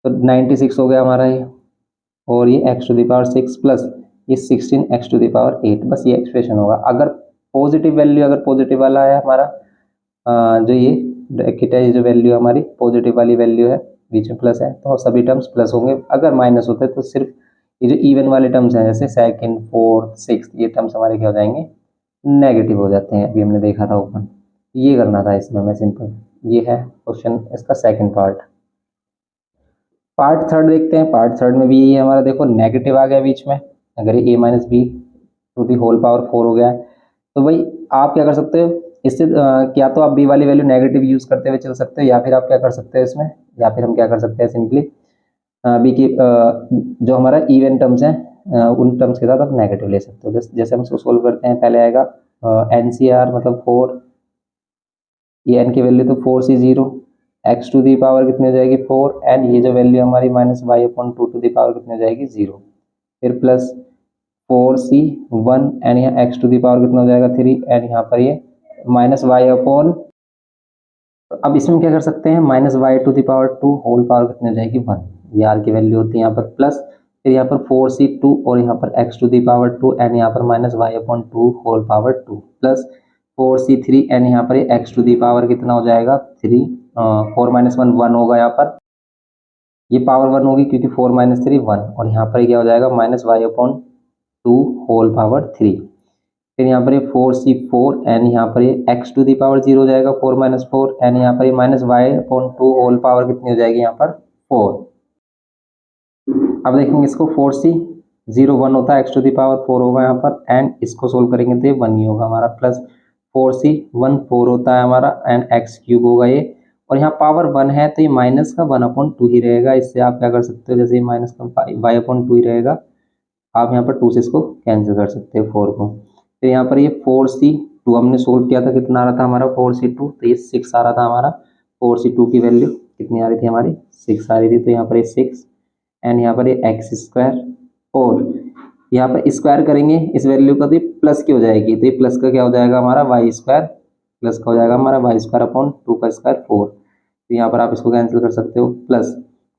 तो 96 हो गया हमारा ये, और ये X to the power 6 plus ये 16 एक्स टू दी पावर 8, बस ये एक्सप्रेशन होगा। अगर पॉजिटिव वैल्यू, अगर पॉजिटिव वाला है हमारा जो ये ब्रैकेट है, ये जो वैल्यू हमारी पॉजिटिव वाली वैल्यू है, बीच में प्लस है तो सभी टर्म्स प्लस होंगे। अगर माइनस होते हैं तो सिर्फ ये जो इवन वाले टर्म्स हैं जैसे सेकंड फोर्थ सिक्स, ये टर्म्स हमारे क्या हो जाएंगे नेगेटिव हो जाते हैं। अभी हमने देखा था ऊपर, ये करना था इसमें हमें सिंपल। ये है क्वेश्चन इसका सेकंड पार्ट। पार्ट थर्ड देखते हैं। पार्ट थर्ड में भी यही है हमारा, देखो नेगेटिव आ गया बीच में, अगर ये a minus B to the whole power 4 हो गया है तो भाई आप क्या कर सकते हो इससे, क्या तो आप b वाली वैल्यू नेगेटिव यूज करते हुए चल सकते हो, या फिर आप क्या कर सकते हो इसमें, या फिर हम क्या कर सकते हैं सिंपली b की जो हमारा इवन टर्म्स हैं उन टर्म्स के साथ आप नेगेटिव ले सकते हो। जैसे हम इसको सोल्व करते हैं, पहले आएगा NCR मतलब 4, ये n की वैल्यू तो 4c0, x to the power कितनी हो जाएगी 4, एंड ये जो वैल्यू हमारी minus Y upon 2 to the power कितनी हो जाएगी 0, फिर प्लस 4c1 एंड यहाँ एक्स टू दी पावर कितना हो जाएगा 3, एंड यहाँ पर ये माइनस वाई अपॉन, अब इसमें क्या कर सकते हैं minus Y to the power 2 whole power कितनी हो जाएगी 1, ये आर की वैल्यू होती है यहाँ पर, प्लस फिर यहाँ पर 4c2 और यहाँ पर X to the power 2 and यहाँ पर minus Y upon 2 whole power 2 plus 4c3 and यहाँ पर एक्स टू दी पावर कितना हो जाएगा 3, 4 माइनस 1 1 होगा यहाँ पर, ये पावर 1 होगी क्योंकि 4 माइनस 3 1, और यहाँ पर क्या हो जाएगा minus Y upon 2 whole power 3, फिर यहाँ पर ये 4c4 एंड यहाँ पर ये एक्स टू दी पावर 0 हो जाएगा 4 माइनस 4, एंड यहाँ पर ये minus Y upon 2 whole power कितनी हो जाएगी यहाँ पर 4। अब देखेंगे इसको 4c0 1 होता है, एक्स टू दी पावर 4 होगा यहाँ पर, एंड इसको सोल्व करेंगे तो ये 1 ही होगा हमारा, प्लस 4c1 4 होता है हमारा एंड एक्स क्यूब होगा ये, और यहाँ पावर 1 है तो ये माइनस का 1 अपॉन 2 ही रहेगा। इससे आप क्या कर सकते हो, जैसे ये माइनस का वाई अपॉन 2 ही रहेगा, आप यहाँ पर 2 से इसको कैंसिल कर सकते हो 4 को। फिर यहाँ पर ये 4c2 हमने सोल्व किया था, कितना आ रहा था हमारा 4c2, तो ये 6 आ रहा था हमारा, 4c2 की वैल्यू कितनी आ रही थी हमारी 6 आ रही थी, तो यहाँ पर ये 6 एंड यहाँ पर ये एक्स स्क्वायर, और यहाँ पर स्क्वायर करेंगे इस वैल्यू का तो ये प्लस की हो जाएगी, तो ये प्लस का क्या हो जाएगा हमारा वाई स्क्वायर, प्लस का हो जाएगा हमारा वाई स्क्वायर अपॉन 2 का स्क्वायर 4, तो यहाँ पर आप इसको कैंसिल कर सकते हो, प्लस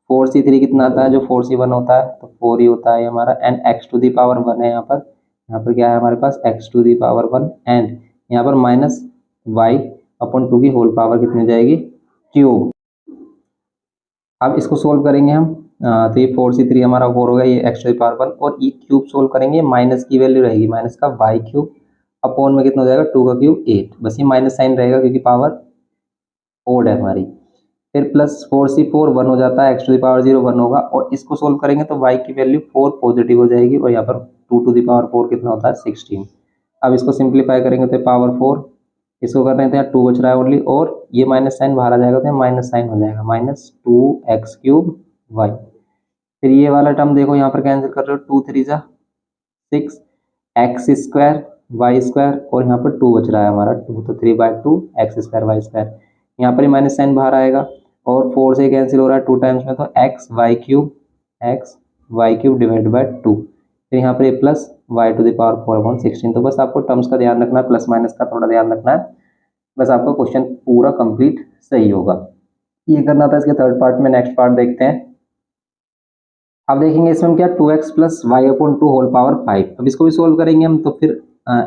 4c3 कितना आता है जो 4c1 होता है तो 4 ही होता है हमारा, and X to the power 1 है यहाँ पर क्या है हमारे पास X to the power 1, and यहाँ पर माइनस वाई अपॉन 2 की होल पावर कितनी हो जाएगी क्यूब। अब इसको सोल्व करेंगे हम, तो ये 4c3 हमारा 4 होगा, ये एक्स टू दी पावर 1 और ये क्यूब सोल्व करेंगे, माइनस की वैल्यू रहेगी माइनस का वाई क्यूब अपॉन में कितना हो जाएगा 2 का क्यूब 8, बस ये माइनस साइन रहेगा क्योंकि पावर ओड है हमारी, फिर प्लस 4c4 1 हो जाता है, एक्स टू दी पावर 0 1 होगा, और इसको सोल्व करेंगे तो y की वैल्यू 4 पॉजिटिव हो जाएगी, और यहाँ पर 2 टू दी पावर 4 कितना होता है 16। अब इसको सिंप्लीफाई करेंगे तो पावर 4, इसको कर रहे हैं तो यहाँ 2 बच रहा है ओनली, और ये माइनस साइन बाहर आ जाएगा तो माइनस साइन हो जाएगा माइनस 2x क्यूब y। फिर ये वाला टर्म देखो यहाँ पर कैंसिल कर रहे हो, 2 3 जा 6 एक्स स्क्वायर वाई स्क्वायर, और यहाँ पर 2 बच रहा है हमारा 2, तो 3/2 एक्स स्क्वायर वाई स्क्वायर, यहाँ पर माइनस साइन बाहर आएगा और 4 से कैंसिल हो रहा है 2 टाइम्स में, तो X Y cube divide by 2, फिर यहाँ पर ये plus Y to the power 4/16। तो बस आपको टर्म्स का ध्यान रखना है, प्लस माइनस का थोड़ा ध्यान रखना है, बस आपका क्वेश्चन पूरा कंप्लीट सही होगा। ये करना था इसके थर्ड पार्ट में। नेक्स्ट पार्ट देखते हैं। अब देखेंगे इसमें क्या 2x plus Y upon 2 whole power 5। अब इसको भी सोल्व करेंगे हम, तो फिर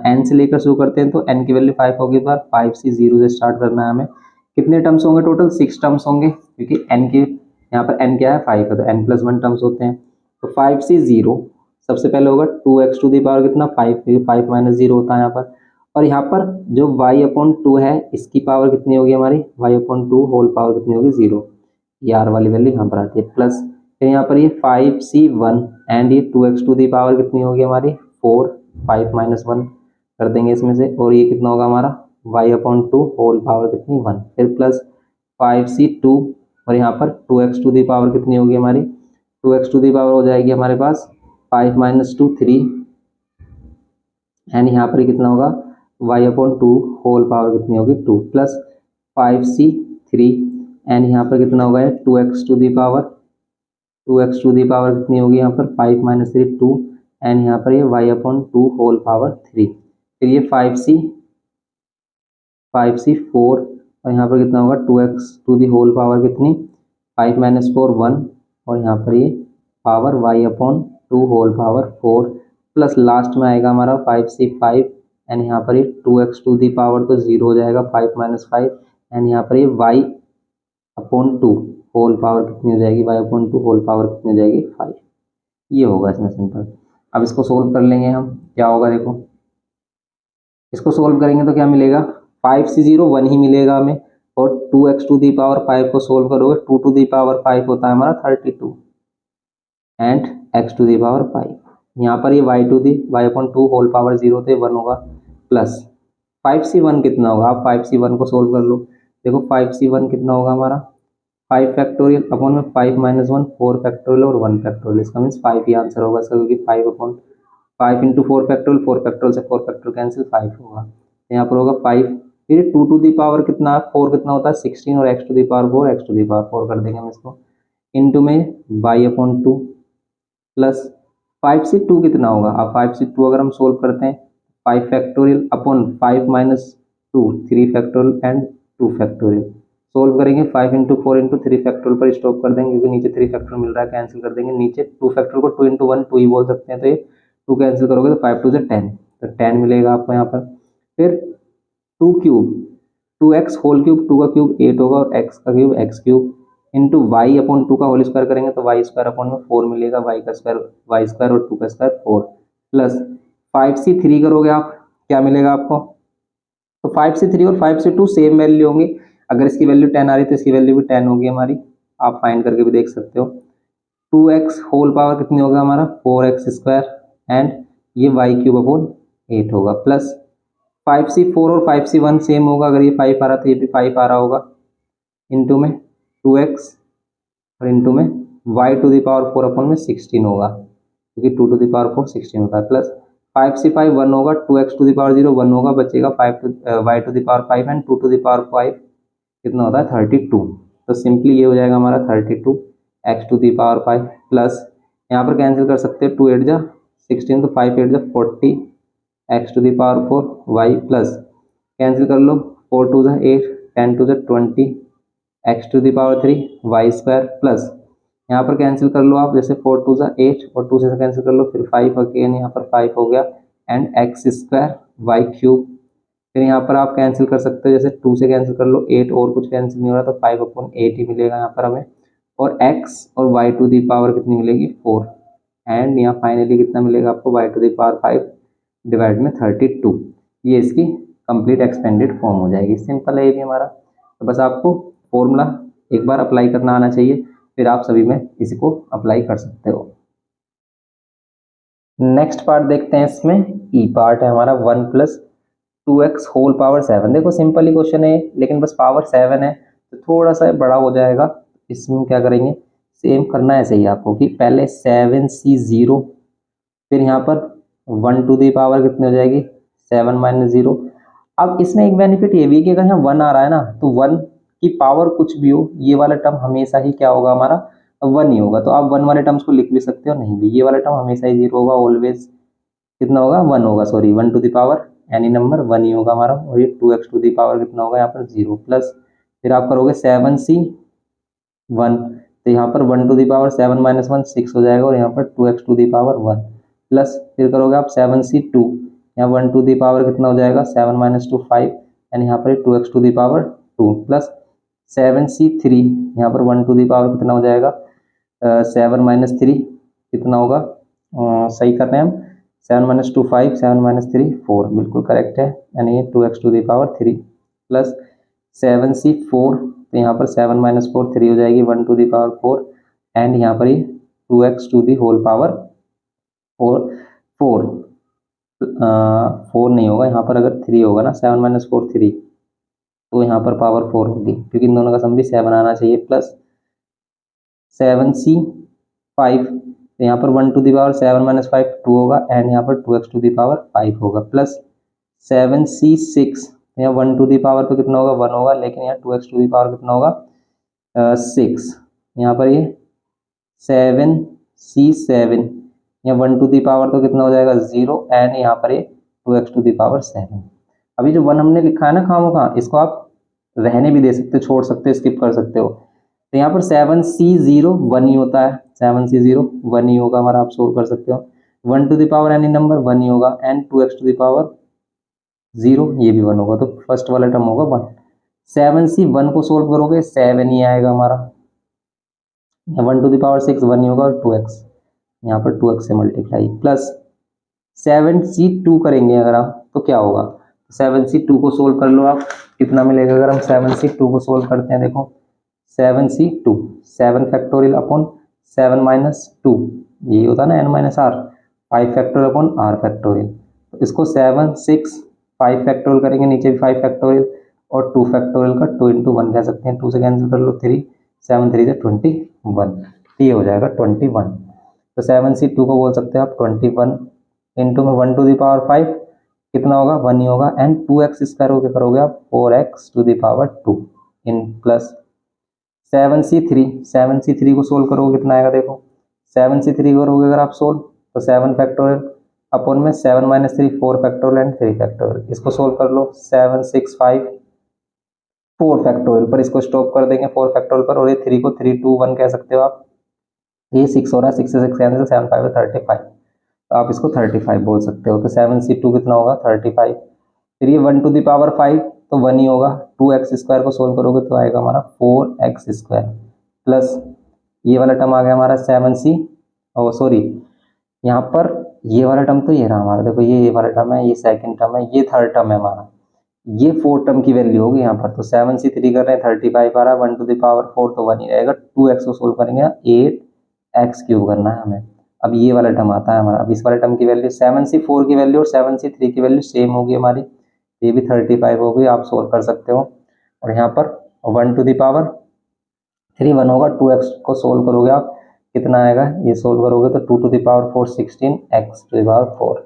n से लेकर शुरू करते हैं, तो n की वैल्यू 5 होगी, पर 5 से 0 से स्टार्ट करना है हमें। कितने टर्म्स होंगे टोटल 6 टर्म्स होंगे, क्योंकि n की यहाँ पर n क्या है 5 है, तो n प्लस 1 टर्म्स होते हैं। तो 5 से 0 सबसे पहले होगा 2x टू दी पावर कितना 5, क्योंकि 5 माइनस 0 होता है यहाँ पर, और यहाँ पर जो y अपॉन 2 है इसकी पावर कितनी होगी हमारी y अपॉन 2 होल पावर कितनी होगी 0, ये r वाली वैल्यू यहाँ पर आती है, प्लस फिर यहाँ पर ये 5c1 एंड ये 2x टू दी पावर कितनी होगी हमारी 4, 5 माइनस 1 कर देंगे इसमें से, और ये कितना होगा हमारा y अपॉन 2 होल पावर कितनी 1, फिर प्लस 5c2 और यहाँ पर 2x टू दी पावर कितनी होगी हमारी 2x टू दी पावर हो जाएगी हमारे पास 5 माइनस 2 3, एंड यहाँ पर कितना होगा y अपॉन 2 होल पावर कितनी होगी 2, प्लस 5c3 एंड यहाँ पर कितना होगा 2x टू दी पावर कितनी होगी यहाँ पर 5 माइनस 3 2, एंड यहाँ पर ये y अपॉन 2 होल पावर 3, फिर ये 5c 4 और यहाँ पर कितना होगा 2x to the whole power कितनी 5 माइनस 4 1 और यहाँ पर ये power y upon 2 whole power 4 plus last में आएगा हमारा 5c 5 एंड यहाँ पर ये 2x टू दी पावर तो 0 हो जाएगा 5 माइनस 5 एंड यहाँ पर ये y अपॉन 2 होल पावर कितनी हो जाएगी y अपॉन 2 होल पावर कितनी हो जाएगी 5। ये होगा इसमें सिंपल। अब इसको सोल्व कर लेंगे हम, क्या होगा देखो, इसको सोल्व करेंगे तो क्या मिलेगा 5c0 1 ही मिलेगा हमें और 2x टू दी पावर 5 को सोल्व करोगे 2 टू दी पावर 5 होता है हमारा 32 and x to the power 5। यहाँ पर ये y to the y upon 2 whole power 0 तो 1 होगा प्लस 5c1 कितना होगा, आप 5c1 को सोल्व कर लो। देखो 5c1 कितना होगा हमारा 5 फैक्टोरियल अपॉन में 5 माइनस 1 4 फैक्टोरियल और 1 फैक्टोरियल, इसका मीन्स 5 ही आंसर होगा इसका, क्योंकि 5 अपॉन 5 इंटू 4 फैक्टोरियल 4 फैक्टोरियल से 4 फैक्टोरियल कैंसिल 5 होगा, यहाँ पर होगा 5। फिर 2 टू दी पावर कितना 4 कितना होता है 16 और x to the power 4 x to the power 4 कर देंगे हम इसको इंटू में y अपॉन 2 प्लस 5c2 कितना होगा, अब 5c2 अगर हम सोल्व करते हैं 5 factorial upon 5 minus 2 3 factorial and 2 factorial solve करेंगे 5 इंटू 4 इंटू 3 फैक्टोरियल पर स्टॉप कर देंगे क्योंकि नीचे 3 फैक्टोरियल मिल रहा है, कैंसिल कर देंगे। नीचे 2 फैक्टोरियल को 2 इंटू 1 2 ही बोल सकते हैं, तो ये 2 कैंसिल करोगे तो 5 टू 10 तो 10 मिलेगा आपको यहाँ पर। फिर 2 क्यूब 2x होल क्यूब 2 का क्यूब 8 होगा और x का cube x cube into Y upon 2 का होल स्क्वायर करेंगे तो वाई स्क्वायर अपॉन में 4 मिलेगा, वाई का स्क्वायर वाई स्क्वायर और 2 का स्क्वायर 4 प्लस 5c3 करोगे आप क्या मिलेगा आपको, तो 5c3 और 5c2 सेम वैल्यू होंगी। अगर इसकी वैल्यू 10 आ रही है तो इसकी वैल्यू भी 10 होगी हमारी, आप फाइंड करके भी देख सकते हो। 2x होल पावर कितनी होगा हमारा 4x स्क्वायर एंड ये वाई क्यूब अपॉन 8 होगा प्लस 5c4 और 5c1 सेम होगा, अगर ये 5 आ रहा तो ये भी 5 आ रहा होगा इंटू में 2x और इंटू में y to the power 4 upon में 16 होगा क्योंकि 2 टू दी पावर 4 16 होता है प्लस 5c5 1 होगा 2x टू दी पावर 0 1 होगा बचेगा 5 y to the power 5 and 2 to the power 5 कितना होता है 32। तो सिंपली ये हो जाएगा हमारा 32 x to the power 5 plus यहाँ पर कैंसिल कर सकते हैं 2 8 जा 16 तो 5 8 जा 40 x to the power 4 y plus cancel कर लो 4 2 जा 8 10 2 जा 20 x to the power 3 Y square plus यहाँ पर कैंसिल कर लो आप, जैसे 4 2 जा 8 और 2 से कैंसिल कर लो फिर 5 अगेन यहाँ पर 5 हो गया and x square Y cube. फिर यहाँ पर आप कैंसिल कर सकते हो, जैसे 2 से कैंसिल कर लो 8 और कुछ कैंसिल नहीं हो रहा तो 5 अपॉन 8 ही मिलेगा यहाँ पर हमें और x और y टू दी पावर कितनी मिलेगी 4 एंड यहाँ फाइनली कितना मिलेगा आपको y to the power 5 divide में 32। ये इसकी कंप्लीट एक्सपेंडेड फॉर्म हो जाएगी। सिंपल है ये भी हमारा, तो बस आपको फॉर्मूला एक बार अप्लाई करना आना चाहिए, फिर आप सभी में इसी को अप्लाई कर सकते हो। नेक्स्ट पार्ट देखते हैं, इसमें ई पार्ट है हमारा 1 प्लस 2x होल पावर 7। देखो सिंपल ही क्वेश्चन है लेकिन बस पावर 7 है तो थोड़ा सा बड़ा हो जाएगा। इसमें क्या करेंगे, सेम करना है सही आपको कि पहले 7c0 फिर यहाँ पर 1 टू दी पावर कितनी हो जाएगी 7 माइनस 0। अब इसमें एक बेनिफिट ये भी है कि अगर यहाँ 1 आ रहा है ना तो 1 की पावर कुछ भी हो ये वाला टर्म हमेशा ही क्या होगा हमारा 1 ही होगा, तो आप 1 वाले टर्म्स को लिख भी सकते हो नहीं भी, ये वाला टर्म हमेशा ही 0 होगा, ऑलवेज कितना होगा 1 होगा, sorry 1 to the power any number 1 ही होगा हमारा और ये 2x टू दी पावर कितना होगा यहाँ पर 0 प्लस फिर आप करोगे 7c1 तो यहाँ पर 1 टू दी पावर 7 माइनस 1 6 हो जाएगा और यहाँ पर 2x to the power 1 plus फिर करोगे आप 7c2 यहाँ 1 टू दी पावर कितना हो जाएगा 7 माइनस 2 5 एंड यहाँ पर 2x to the power 2 plus 7c3 यहाँ पर 1 टू दी पावर कितना हो जाएगा 7 माइनस 3 कितना होगा सही कर रहे हैं हम 7 माइनस 2 5 7 माइनस 3 4 बिल्कुल करेक्ट है, यानी ये 2x to the power 3 plus 7c4 तो यहाँ पर 7 माइनस 4 3 हो जाएगी 1 टू दी पावर 4 एंड यहाँ पर ये 2x to the whole power 4 4 नहीं होगा यहाँ पर, अगर 3 होगा ना 7 माइनस 4 3 तो यहाँ पर पावर 4 होगी क्योंकि इन दोनों का सम भी 7 आना चाहिए प्लस 7c5 तो यहाँ पर 1 टू दी पावर 7 माइनस 5 2 होगा एंड यहाँ पर 2x टू दी पावर 5 होगा प्लस 7c6 यहाँ 1 टू दी पावर तो कितना होगा 1 होगा लेकिन यहाँ 2x टू दी पावर कितना होगा 6 यहाँ पर ये 7c7 यहाँ 1 टू दी पावर तो कितना हो जाएगा 0 एंड यहाँ पर ये 2x टू द पावर 7। अभी जो 1 हमने लिखा है ना खामोखा, इसको आप रहने भी दे सकते हो, छोड़ सकते हो, स्किप कर सकते हो। तो यहाँ पर 7c0 1 ही होता है, 7c0 1 ही होगा हमारा, आप सोल्व कर सकते हो। 1 to the power any number 1 ही होगा, and 2x to the power 0 ये भी 1 होगा, तो फर्स्ट वाला टर्म होगा 1। 7c 1 को सोल्व करोगे 7 ही आएगा हमारा, 1 टू द पावर 6 1 ही होगा, और 2x यहाँ पर 2x से मल्टीप्लाई, प्लस 7c2 करेंगे अगर आप तो क्या होगा, 7c2 को सोल्व कर लो आप, कितना मिलेगा अगर हम 7c2 को सोल्व करते हैं। देखो 7c2 7 फैक्टोरियल अपॉन 7 माइनस 2, ये होता है ना n minus r, 5 factorial upon r factorial. तो इसको 7 6 5 फैक्टोरियल करेंगे, नीचे भी 5 फैक्टोरियल, और 2 फैक्टोरियल का 2 इंटू 1 कह सकते हैं, 2 से कैंसिल कर लो 3, 7 3 से 21, ये हो जाएगा 21। तो 7c2 को बोल सकते हैं आप 21 इंटू में 1 टू द पावर 5 कितना होगा, 1 ही होगा, एंड 2x स्क्वायर हो के करोगे आप 4x टू द पावर 2 इन प्लस 7c3 को सोल्व करोगे कितना आएगा, देखो 7c3 करोगे अगर आप सोल्व तो 7 फैक्टोरियल अपॉन में 7 माइनस 3 4 फैक्टोरियल एंड 3 फैक्टोरियल, इसको सोल्व कर लो 7 6 5 4 फैक्टोरियल पर, इसको स्टॉप कर देंगे 4 फैक्टोरियल पर, और ये 3 को 3 2 1 कह सकते हो आप, ये 6 हो रहा है, 6 से 6 कैंसिल, 7 5 35, तो आप इसको 35 बोल सकते हो। तो 7c2 कितना होगा 35, फिर ये 1 टू द पावर 5 तो 1 ही होगा, 2x स्क्वायर को सोल्व करोगे तो आएगा हमारा 4x स्क्वायर, प्लस ये वाला टर्म आ गया हमारा 7c, और सॉरी यहाँ पर ये वाला टर्म तो ये रहा हमारा, देखो ये वाला टर्म है, ये सेकंड टर्म है, ये थर्ड टर्म है हमारा, ये 4 टर्म की वैल्यू होगी यहाँ पर। तो 7c3 कर रहे हैं 35 आ रहा है, 1 टू द पावर 4 तो 1 ही रहेगा, 2x को सोल्व करेंगे 8x क्यूब करना है हमें। अब ये वाला टर्म आता है हमारा, अब इस वाले टर्म की वैल्यू 7c4 की वैल्यू और 7c3 की वैल्यू सेम होगी हमारी, ये भी 35 होगी, आप सोल्व कर सकते हो। और यहाँ पर 1 टू द पावर 3 1 होगा, 2x को सोल्व करोगे आप कितना आएगा, ये सोल्व करोगे तो 2 to the power 4 16x to the power 4।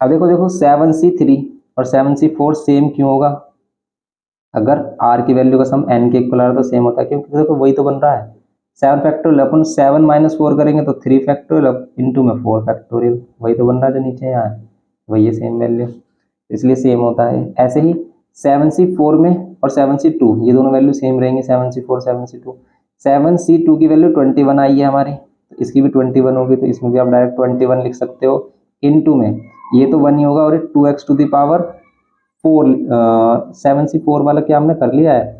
अब देखो 7c3 और 7c4 सेम क्यों होगा, अगर r की वैल्यू का सम n के इक्वल आ रहा है तो सेम होता है, क्योंकि देखो वही तो बन रहा है, 7 फैक्टोरियल अपन 7 माइनस 4 करेंगे तो 3 फैक्टोरियल इंटू में 4 फैक्टोरियल, वही तो बन रहा है जो नीचे यहाँ है, वही है सेम वैल्यू, इसलिए सेम होता है। ऐसे ही 7c4 में और 7c2 ये दोनों वैल्यू सेम रहेंगी, 7c4 7c2, 7c2 की वैल्यू 21 आई है हमारी, तो इसकी भी 21 होगी, तो इसमें भी आप डायरेक्ट 21 लिख सकते हो, इनटू में ये तो 1 ही होगा, और 2x to the power 4, 7c4 वाला क्या हमने कर लिया है,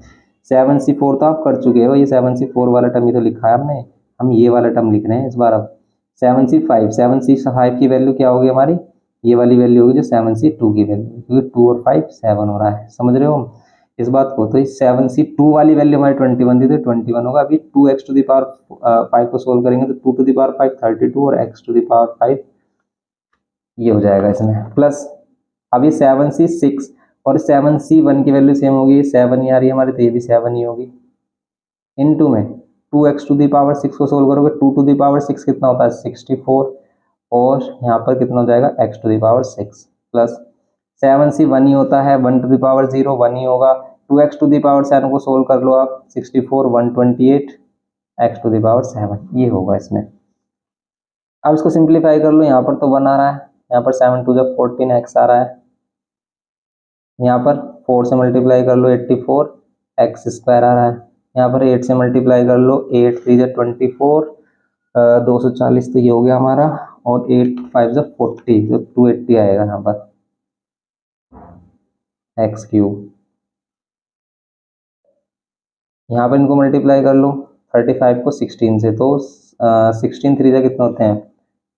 7c4 तो आप कर चुके हो, ये 7c4 वाला टर्म ही तो लिखा है हमने, हम ये वाला टर्म लिख रहे हैं इस बार। अब 7c5 की वैल्यू क्या होगी हमारी, ये वाली वैल्यू होगी जो 7c2 की वैल्यू, क्योंकि 2 और 5 7 हो रहा है, समझ रहे हो हम इस बात को। तो इस 7c2 वाली वैल्यू हमारी 21 थी, तो 21 होगा। अभी 2x टू द पावर 5 को सोल्व करेंगे तो 2 टू द पावर 5 32 और x टू द पावर 5 ये हो जाएगा इसमें, प्लस अब ये 7c6 और 7c1 की वैल्यू सेम होगी, 7 ही आ रही है हमारी, तो ये भी 7 ही होगी, इनटू में 2x टू द पावर 6 को सोल्व करोगे, 2 टू द पावर 6 कितना होता है 64, और यहाँ पर कितना हो जाएगा x to the power 6, plus 7c1 ही होता है, 1 टू द पावर 0 1 ही होगा, 2x टू द पावर 7 को सोल्व कर लो आप, 64 128 x टू द पावर 7 ये होगा इसमें। अब इसको सिंप्लीफाई कर लो, यहाँ पर तो 1 आ रहा है, यहाँ पर 7 टू जब 14 x आ रहा है, यहाँ पर 4 से मल्टीप्लाई कर लो 84 एक्स स्क्वायर आ रहा है, यहाँ पर 8 से मल्टीप्लाई कर लो 8 3 जा 24 240 तो ये हो गया हमारा, और 8 5 जा 40 तो 280 आएगा यहाँ पर एक्स क्यूब। यहाँ पर इनको मल्टीप्लाई कर लो 35 को 16 से, तो 16 3 जा कितने होते हैं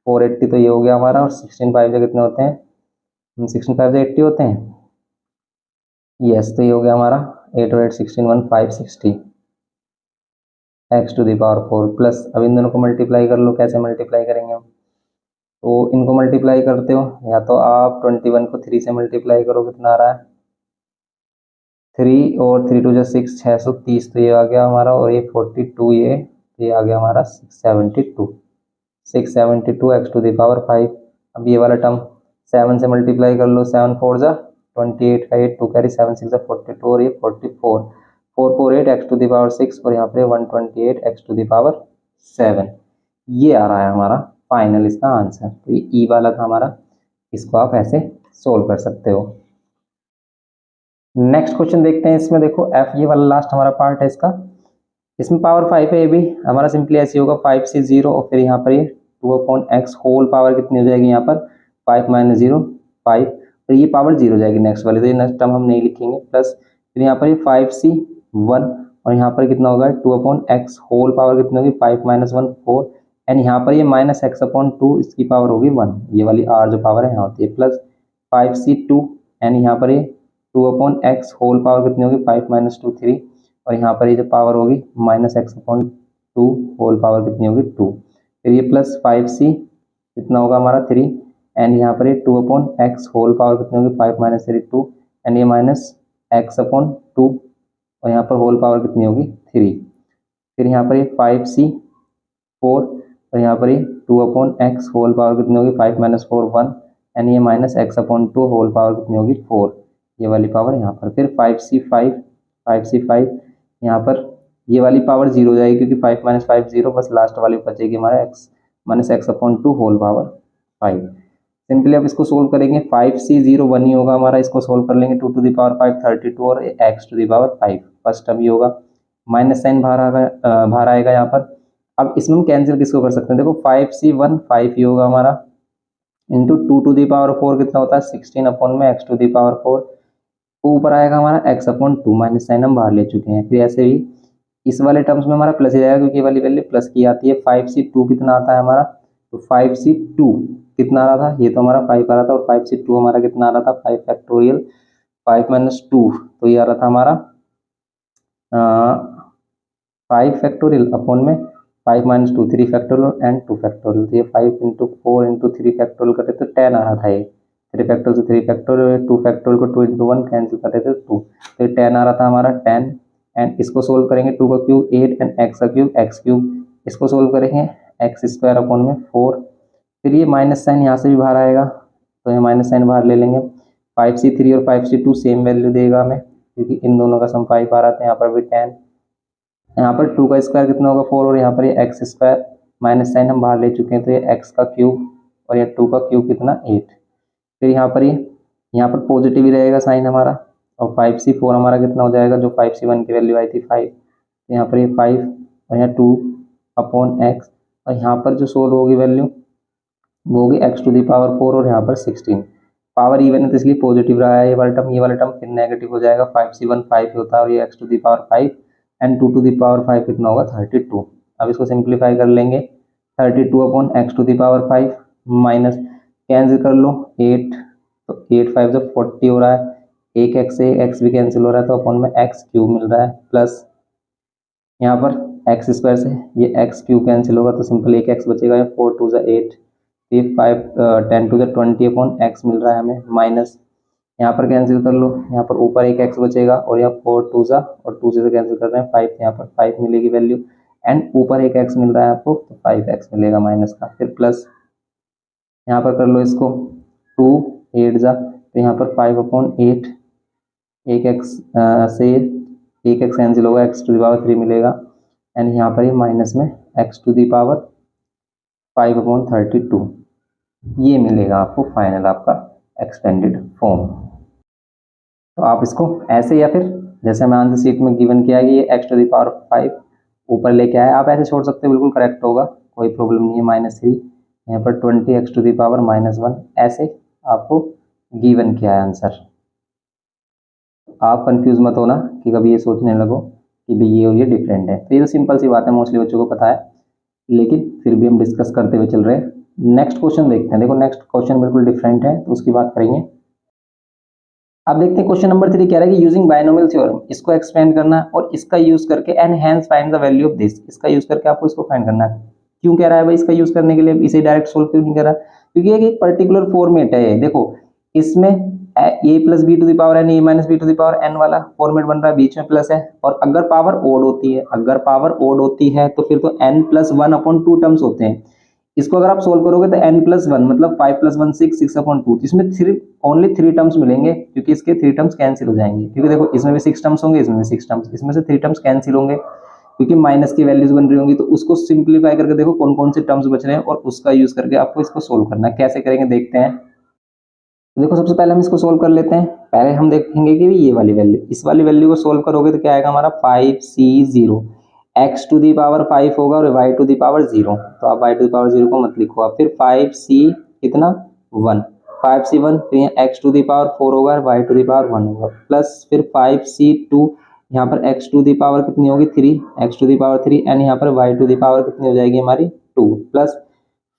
480, तो ये हो गया हमारा, और 16 5 जा कितने होते हैं 16 5 जा 80 होते हैं, यस, तो ये हो गया हमारा 8 और 8 16 1 560 x to the power 4, plus अब इन दोनों को मल्टीप्लाई कर लो, कैसे मल्टीप्लाई करेंगे हम, तो इनको मल्टीप्लाई करते हो, या तो आप 21 को 3 से मल्टीप्लाई करो, कितना आ रहा है 3 और 3 2 जा 6 630, तो ये आ गया हमारा, और ये 42 ये आ गया हमारा 672 एक्स टू द पावर 5। अब ये वाला टर्म 7 से मल्टीप्लाई कर लो, 7 4 जा 28 का 8 2 कैरी 7 6 जा 42, और ये 44 448 एक्स टू द पावर 6, और यहाँ पे 128 एक्स टू द पावर 7, ये आ रहा है हमारा फाइनल इसका आंसर। तो ये ई वाला था हमारा, इसको आप ऐसे सोल्व कर सकते हो। नेक्स्ट क्वेश्चन देखते हैं। इसमें देखो f ये वाला लास्ट हमारा पार्ट है इसका, इसमें पावर 5 है, ये भी हमारा सिंपली ऐसे होगा 5 से 0 और फिर यहाँ पर ये 2/x होल पावर कितनी हो जाएगी यहाँ पर 5 - 0 5, तो ये पावर 0 हो जाएगी नेक्स्ट वाली, तो ये नेक्स्ट टर्म हम नहीं लिखेंगे, प्लस फिर यहाँ पर ये 5c 1 और यहाँ पर कितना होगा 2/x होल पावर कितनी होगी 5 - 1 4 एंड यहाँ पर ये -x/2 इसकी पावर होगी 1, ये वाली r जो पावर है यहाँ होती है, प्लस 5c 2 एंड यहाँ पर ये 2/x होल पावर कितनी होगी 5 - 2 3 और यहाँ पर ये जो पावर होगी -x/2 होल पावर कितनी होगी 2, फिर ये प्लस 5c कितना होगा हमारा 3 एंड यहाँ पर ये 2/x होल पावर कितनी होगी 5 - 3 2 एंड ये -x/2 और यहाँ पर होल पावर कितनी होगी 3, फिर यहाँ पर ये 5c 4 और यहाँ पर ये 2/x होल पावर कितनी होगी 5 - 4 1 एंड ये -x/2 होल पावर कितनी होगी 4, ये वाली पावर यहाँ पर, फिर 5c 5 यहाँ पर ये वाली पावर 0 हो जाएगी क्योंकि 5 - 5 0, बस लास्ट वाली बचेगी हमारा x -x/2 whole power 5। Simply अब इसको सोल्व करेंगे, 5c 0 1 ही होगा हमारा, इसको सोल्व कर लेंगे 2 टू द पावर 5 32 और x to the power 5, first term ये होगा, माइनस साइन बाहर आएगा यहाँ पर। अब इसमें हम कैंसिल किसको कर सकते हैं, देखो 5c 1 5 ही होगा हमारा, इंटू 2 टू द पावर 4 कितना होता है 16 अपॉन में x टू द पावर 4, ऊपर आएगा हमारा x/2 माइनस साइन हम बाहर ले चुके हैं, फिर ऐसे ही इस वाले टर्म्स में हमारा प्लस ही रहेगा क्योंकि ये वाली वैल्यू प्लस की आती है। 5c2 कितना आता है हमारा, तो 5c2 कितना आ रहा था, ये तो हमारा 5 आ रहा था और 5c2 हमारा कितना आ रहा था 5 फैक्टोरियल 5 - 2, तो ये आ रहा था हमारा 5 फैक्टोरियल अपॉन में 5 - 2 3 फैक्टोरियल एंड 2 फैक्टोरियल, तो ये 5 × 4 × 3 फैक्टोरियल करते तो 10 आ रहा था, ये 3 फैक्टोरियल से 3 फैक्टोरियल 2 फैक्टोरियल को 2 × 1 कैंसिल करते थे 2, तो 10 आ रहा था हमारा 10 एंड इसको सोल्व करेंगे 2 का क्यूब 8 एंड x का क्यूब x क्यूब, इसको सोल्व करेंगे x² अपॉन में 4, फिर ये माइनस साइन यहाँ से भी बाहर आएगा तो ये माइनस साइन बाहर ले लेंगे, 5c3 और 5c2 सेम वैल्यू देगा हमें क्योंकि इन दोनों का सम 5 आ रहा था, यहाँ पर भी 10, यहाँ पर 2 का स्क्वायर कितना होगा 4 और यहाँ पर ये x² माइनस साइन हम बाहर ले चुके हैं तो ये x का क्यूब और ये 2 का क्यूब कितना 8, फिर यहाँ पर ये यहाँ पर पॉजिटिव ही रहेगा साइन हमारा और 5c4 हमारा कितना हो जाएगा, जो 5c1 की वैल्यू आई थी 5, तो यहाँ पर ये 5 और यहाँ 2/x और यहाँ पर जो सोल्व होगी वैल्यू वो होगी x टू द पावर 4 और यहाँ पर 16, पावर इवन है तो इसलिए पॉजिटिव रहा है ये वाला टर्म फिर नेगेटिव हो जाएगा, 5c1 5 होता है और ये x to the power 5 and 2 to the power 5 कितना होगा 32। अब इसको सिंप्लीफाई कर लेंगे 32/x to the power 5 minus cancel कर लो 8, तो 8 5 जब 40 हो रहा है, एक x से x भी कैंसिल हो रहा है तो अपॉन में x क्यूब मिल रहा है, प्लस यहाँ पर x² से ये x क्यूब कैंसिल होगा तो सिंपल एक x बचेगा, 4 2 8, ये 5 10 2 20 अपॉन x मिल रहा है हमें, माइनस यहाँ पर कैंसिल कर लो, यहाँ पर ऊपर एक x बचेगा और यहाँ 4 2 और 2 से कैंसिल कर रहे हैं 5, यहाँ पर 5 मिलेगी वैल्यू एंड ऊपर एक x मिल रहा है आपको तो 5x मिलेगा माइनस का, फिर प्लस यहाँ पर कर लो इसको 2 8 तो यहाँ पर 5/8 एक x से एक x कैंसिल होगा x टू द पावर 3 मिलेगा एंड यहाँ पर ये माइनस में x टू द पावर 5/32 ये मिलेगा आपको फाइनल आपका एक्सटेंडेड फॉर्म। तो आप इसको ऐसे या फिर जैसे हमें आंसर शीट में गिवन किया है कि ये x टू द पावर 5 ऊपर लेके आए, आप ऐसे छोड़ सकते हैं, बिल्कुल करेक्ट होगा, कोई प्रॉब्लम नहीं है। -3 यहाँ पर 20x टू द पावर -1 ऐसे आपको गिवन किया है आंसर। आप कंफ्यूज मत होना कि कभी ये सोचने लगो कि भाई ये और ये डिफरेंट है, तो ये तो सिंपल सी बात है, मोस्टली बच्चों को पता है, लेकिन फिर भी हम डिस्कस करते हुए चल रहे हैं। नेक्स्ट क्वेश्चन देखते हैं। देखो नेक्स्ट क्वेश्चन बिल्कुल डिफरेंट है तो उसकी बात करेंगे। अब देखते हैं क्वेश्चन नंबर 3 कह रहा है कि यूजिंग बायनोमियल थ्योरम, इसको एक्सपेंड करना है और इसका यूज करके and hence find the value of this, इसका यूज करके आपको इसको फाइंड करना है। क्यों कह रहा है भाई इसका यूज करने के लिए, इसे डायरेक्ट सोल्व क्यों नहीं कर रहा, क्योंकि एक पर्टिकुलर फॉर्मेट है। देखो इसमें a plus B to the power n a minus B to the power n वाला फॉर्मेट बन रहा है, बीच में प्लस है, और अगर पावर ओड होती है तो फिर तो n + 1/2 टर्म्स होते हैं। इसको अगर आप सोल्व करोगे तो n+1 मतलब 5 + 1 6 6/2, इसमें सिर्फ ओनली 3 टर्म्स मिलेंगे क्योंकि इसके 3 टर्म्स कैंसिल हो जाएंगे, क्योंकि देखो इसमें भी 6 टर्म्स होंगे, इसमें भी 6 टर्म्स, इसमें से 3 टर्म्स कैंसिल होंगे क्योंकि माइनस की वैल्यूज बन रही होंगी। तो उसको सिंप्लीफाई करके देखो कौन कौन से टर्म्स बच रहे हैं और उसका यूज करके आपको इसको सोल्व करना है। कैसे करेंगे देखते हैं। देखो सबसे पहले हम इसको सोल्व कर लेते हैं। पहले हम देखेंगे कि ये वाली वैल्यू, इस वाली वैल्यू को सोल्व करोगे तो क्या आएगा हमारा 5c0, x to the power 5 होगा और y टू दी पावर 0, तो आप y टू दी पावर 0 को मत लिखो आप। फिर 5c कितना 1, 5c1, फिर यहाँ x टू दी पावर 4 होगा और y टू दी पावर 1 होगा, प्लस फिर 5c2, यहाँ पर x टू दी पावर कितनी होगी 3, x to the power 3 and यहाँ पर y टू दी पावर कितनी हो जाएगी हमारी 2, प्लस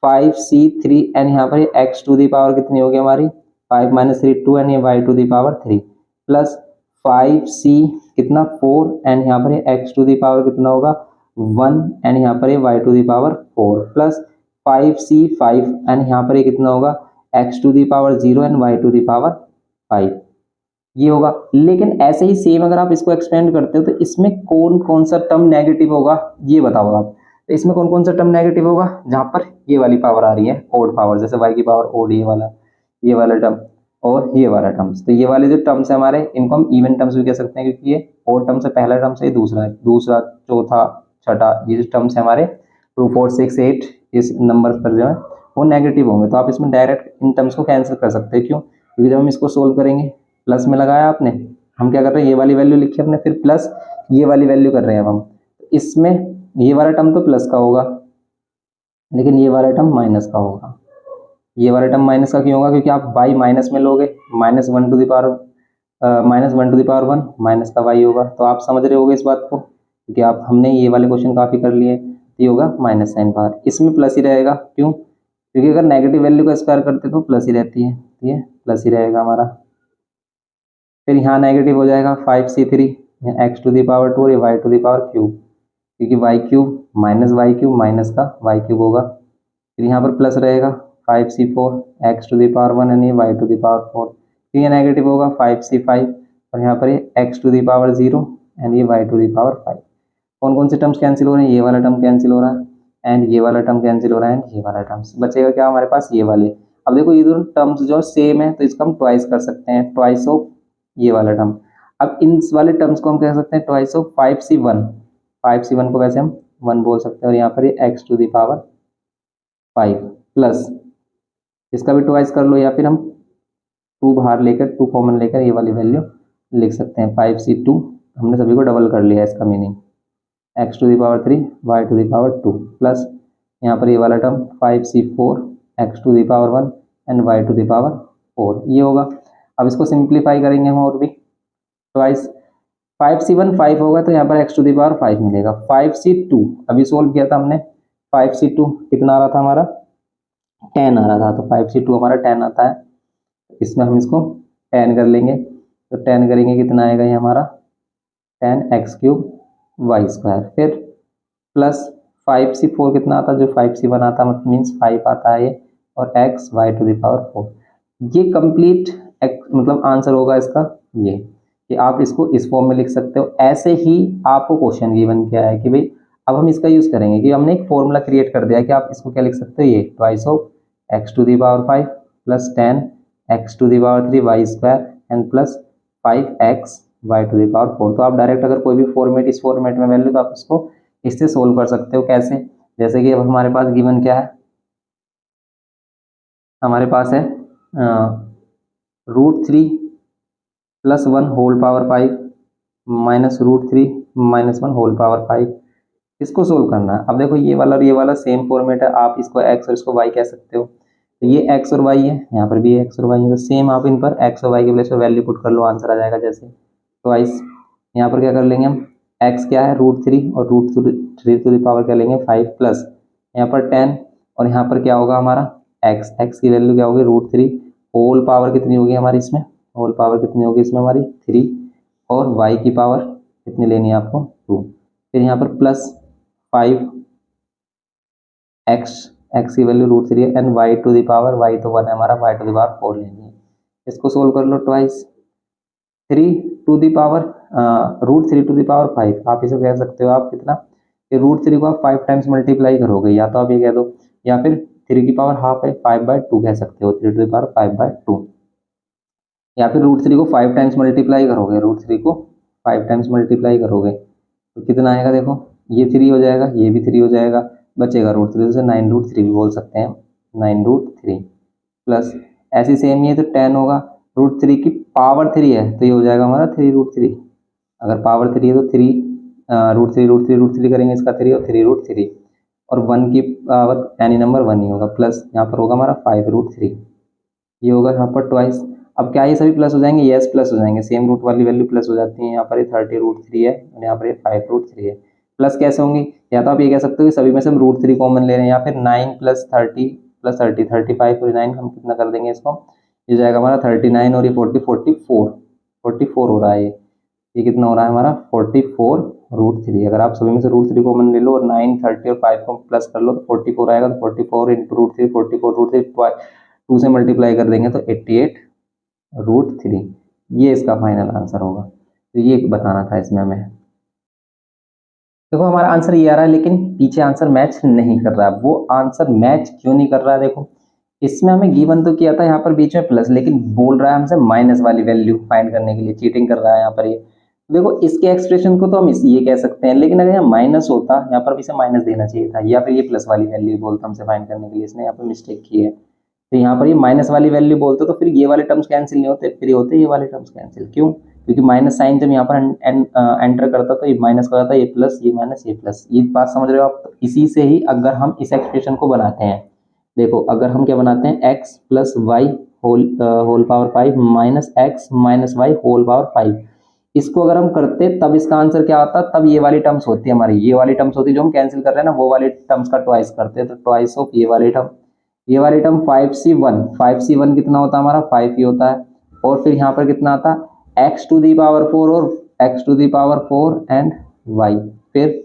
5c3 एंड यहाँ पर x टू दी पावर कितनी होगी हमारी 5 माइनस 3 2 एंड ये y to the power 3, plus 5c कितना 4 एंड यहाँ पर x टू दी पावर कितना होगा 1 एंड यहाँ पर y to the power 4, plus 5c5 and यहाँ पर कितना होगा x to the power 0 and y to the power 5, ये होगा। लेकिन ऐसे ही सेम अगर आप इसको एक्सपेंड करते हो तो इसमें कौन कौन सा टर्म नेगेटिव होगा ये बताओ आप। तो इसमें कौन कौन सा टर्म नेगेटिव होगा, जहां पर ये वाली पावर आ रही है ओड पावर, जैसे y की पावर ओड, ये वाला टर्म और ये वाला टर्म्स। तो ये वाले जो टर्म्स है हमारे, इनको हम इवन टर्म्स भी कह सकते हैं, क्योंकि ये ओड टर्म्स है, पहला टर्म से दूसरा है, दूसरा चौथा छठा, ये जो टर्म्स है हमारे 2 4 6 8 इस नंबर पर जो है वो नेगेटिव होंगे। तो आप इसमें डायरेक्ट इन टर्म्स को कैंसिल कर सकते हैं। क्यों? क्योंकि जब हम इसको सोल्व करेंगे, प्लस में लगाया आपने, हम क्या कर रहे हैं ये वाली वैल्यू लिखी हमने, फिर प्लस ये वाली वैल्यू कर रहे हैं अब हम। इसमें ये वाला टर्म तो प्लस का होगा, लेकिन ये वाला टर्म माइनस का होगा। ये वाला टर्म माइनस का क्यों होगा? क्योंकि आप बाई माइनस में लोगे, -1 to the power -1 to the power 1 minus का वाई होगा। तो आप समझ रहे होगे इस बात को, क्योंकि आप हमने ये वाले क्वेश्चन काफ़ी कर लिए। तो ये होगा माइनस साइन बाहर, इसमें प्लस ही रहेगा। क्यों? क्योंकि अगर नेगेटिव वैल्यू का स्क्वायर करते तो प्लस ही रहती है, ये प्लस ही रहेगा हमारा। फिर यहाँ नेगेटिव हो जाएगा 5c3, x to the power 2 और ये y to the power cube, क्योंकि y cube minus y cube minus का y क्यूब होगा। फिर यहाँ पर प्लस रहेगा 5c4, x to the power 1 यानी y टू दी पावर 4, फिर ये नेगेटिव होगा 5c5 और यहाँ पर ये x to the power 0 and ये y टू दी पावर 5। कौन कौन से टर्म्स कैंसिल हो रहे हैं? ये वाला टर्म कैंसिल हो रहा है एंड ये वाला टर्म कैंसिल हो रहा है एंड ये वाला टर्म्स बचेगा क्या हमारे पास, ये वाले। अब देखो ये दोनों टर्म्स जो सेम है तो इसका हम ट्वाइस कर सकते हैं, ट्वाइस ऑफ ये वाला टर्म। अब इन वाले टर्म्स को हम कह सकते हैं ट्वाइस ऑफ 5c1, 5c1 को वैसे हम 1 बोल सकते हैं, और यहाँ पर ये x to the power 5 plus इसका भी ट्वाइस कर लो, या फिर हम 2 बाहर लेकर 2 कॉमन लेकर ये वाली वैल्यू लिख सकते हैं 5c2, हमने सभी को डबल कर लिया, इसका meaning x to the power 3 y to the power 2 plus यहाँ पर ये वाला term 5c4 x to the power 1 and y to the power 4, ये होगा। अब इसको सिंप्लीफाई करेंगे हम और भी, ट्वाइस 5c1 5 होगा तो यहाँ पर x टू दी पावर 5 मिलेगा। 5c2 अभी सोल्व किया था हमने, 5c2 कितना आ रहा था हमारा 10 आ रहा था, तो 5c2 हमारा 10 आता है। इसमें हम इसको 10 कर लेंगे, तो 10 करेंगे कितना आएगा ये हमारा 10x³ y², फिर प्लस 5c4 कितना आता है, जो 5c1 आता है मीन्स 5 आता है ये, और x y to the power 4। ये कंप्लीट मतलब आंसर होगा इसका ये, कि आप इसको इस फॉर्म में लिख सकते हो। ऐसे ही आपको क्वेश्चन गिवन किया है कि भाई अब हम इसका यूज करेंगे कि हमने एक फॉर्मूला क्रिएट कर दिया है कि आप इसको क्या लिख सकते हो, ये twice of x to the power 5 plus 10 x to the power 3 y² and plus 5x y to the power 4। तो आप डायरेक्ट अगर कोई भी फॉर्मेट इस फॉर्मेट में वैल्यू, तो आप इसको इससे सोल्व कर सकते हो। कैसे? जैसे कि अब हमारे पास गिवन क्या है, हमारे पास है √3 plus 1 whole power 5 minus √3 minus 1 whole power 5, इसको सोल्व करना है। अब देखो ये वाला और ये वाला सेम फॉर्मेट है, आप इसको x और इसको y कह सकते हो। तो ये x और y है, यहाँ पर भी x और y है, तो सेम आप इन पर x और y के प्लेस पर वैल्यू पुट कर लो, आंसर आ जाएगा। जैसे ट्वाइस यहाँ पर क्या कर लेंगे हम, x क्या है √3 और √3 टू द पावर क्या लेंगे 5 प्लस यहाँ पर 10 और यहाँ पर क्या होगा हमारा x की वैल्यू क्या होगी √3, होल पावर कितनी होगी हमारी इसमें, होल पावर कितनी होगी इसमें हमारी 3, और y की पावर कितनी लेनी है आपको 2, फिर यहाँ पर प्लस 5 x की value √3 and y to the power y तो 1 है हमारा, y टू द पावर 4 लेनी है। इसको सोल्व कर लो, twice 3 to the power √3 to the power 5, आप इसे कह सकते हो आप कितना कि √3 को आप 5 टाइम्स मल्टीप्लाई करोगे, या तो आप ये कह दो, या फिर 3 की पावर हाफ है 5/2 कह सकते हो, 3 टू दी पावर 5/2, या फिर √3 को 5 टाइम्स मल्टीप्लाई करोगे, √3 को 5 टाइम्स मल्टीप्लाई करोगे तो कितना आएगा, देखो ये 3 हो जाएगा, ये भी 3 हो जाएगा, बचेगा √3, से 9√3 भी बोल सकते हैं, 9√3 प्लस ऐसी सेम ही है तो 10 होगा। √3 की पावर 3 है तो ये हो जाएगा हमारा 3√3। अगर पावर 3 है तो 3 √3 करेंगे इसका 3 और 3√3 और 1 की पावर यानी नंबर 1 ही होगा, प्लस यहाँ पर होगा हमारा 5√3। ये होगा यहाँ पर ट्वाइस। अब क्या ये सभी प्लस हो जाएंगे? यस प्लस हो जाएंगे, सेम रूट वाली वैल्यू प्लस हो जाती है। यहाँ पर ये 30√3 है और यहाँ पर ये 5√3 है। प्लस कैसे होंगी? या तो आप ये कह सकते हो कि सभी में से हम √3 कॉमन ले रहे हैं, या फिर 9 + 30 + 30 35 और 9 हम कितना कर देंगे इसको, ये जाएगा हमारा 39 और ये 44 हो रहा है। ये कितना हो रहा है हमारा 44√3। अगर आप सभी में से √3 कॉमन ले लो और 9 30 और 5 को प्लस कर लो तो 44 आएगा। तो 44 इंटू √3 44 2 से मल्टीप्लाई कर देंगे तो 88√3। ये इसका फाइनल आंसर होगा। तो ये बताना था इसमें हमें। देखो हमारा आंसर ये आ रहा है लेकिन पीछे आंसर मैच नहीं कर रहा है। वो आंसर मैच क्यों नहीं कर रहा है? देखो इसमें हमें गिवन तो किया था यहाँ पर बीच में प्लस, लेकिन बोल रहा है हमसे माइनस वाली वैल्यू फाइंड करने के लिए, चीटिंग कर रहा है यहाँ पर ये। देखो इसके एक्सप्रेशन को तो हम ये कह सकते हैं, लेकिन अगर यहाँ माइनस होता यहाँ पर भी इसे माइनस देना चाहिए था, या फिर ये प्लस वाली वैल्यू बोलता हमसे फाइंड करने के लिए, इसने यहाँ पर मिस्टेक की है। तो यहाँ पर ये माइनस वाली वैल्यू बोलते तो फिर ये वाले टर्म्स कैंसिल नहीं होते, फिर ये होते ये वाले टर्म्स कैंसिल। क्यों? क्योंकि माइनस साइन जब यहाँ पर एंटर करता तो ये माइनस हो जाता, ये प्लस, ये माइनस, ये प्लस। ये बात समझ रहे हो आप? तो इसी से ही अगर हम इस एक्सप्रेशन को बनाते हैं, देखो अगर हम क्या बनाते हैं, x + y whole power 5 minus x minus y whole power 5, इसको अगर हम करते तब इसका आंसर क्या आता? तब ये वाली टर्म्स होती है हमारी, ये वाली टर्म्स होती जो हम कैंसिल कर रहे हैं ना, वो वाली टर्म्स का ट्वाइस करते हैं। तो ट्वाइस ऑफ ये वाली टर्म 5c1 कितना होता है हमारा? 5 ही होता है। और फिर यहाँ पर कितना आता? x⁴ और x⁴ एंड y। फिर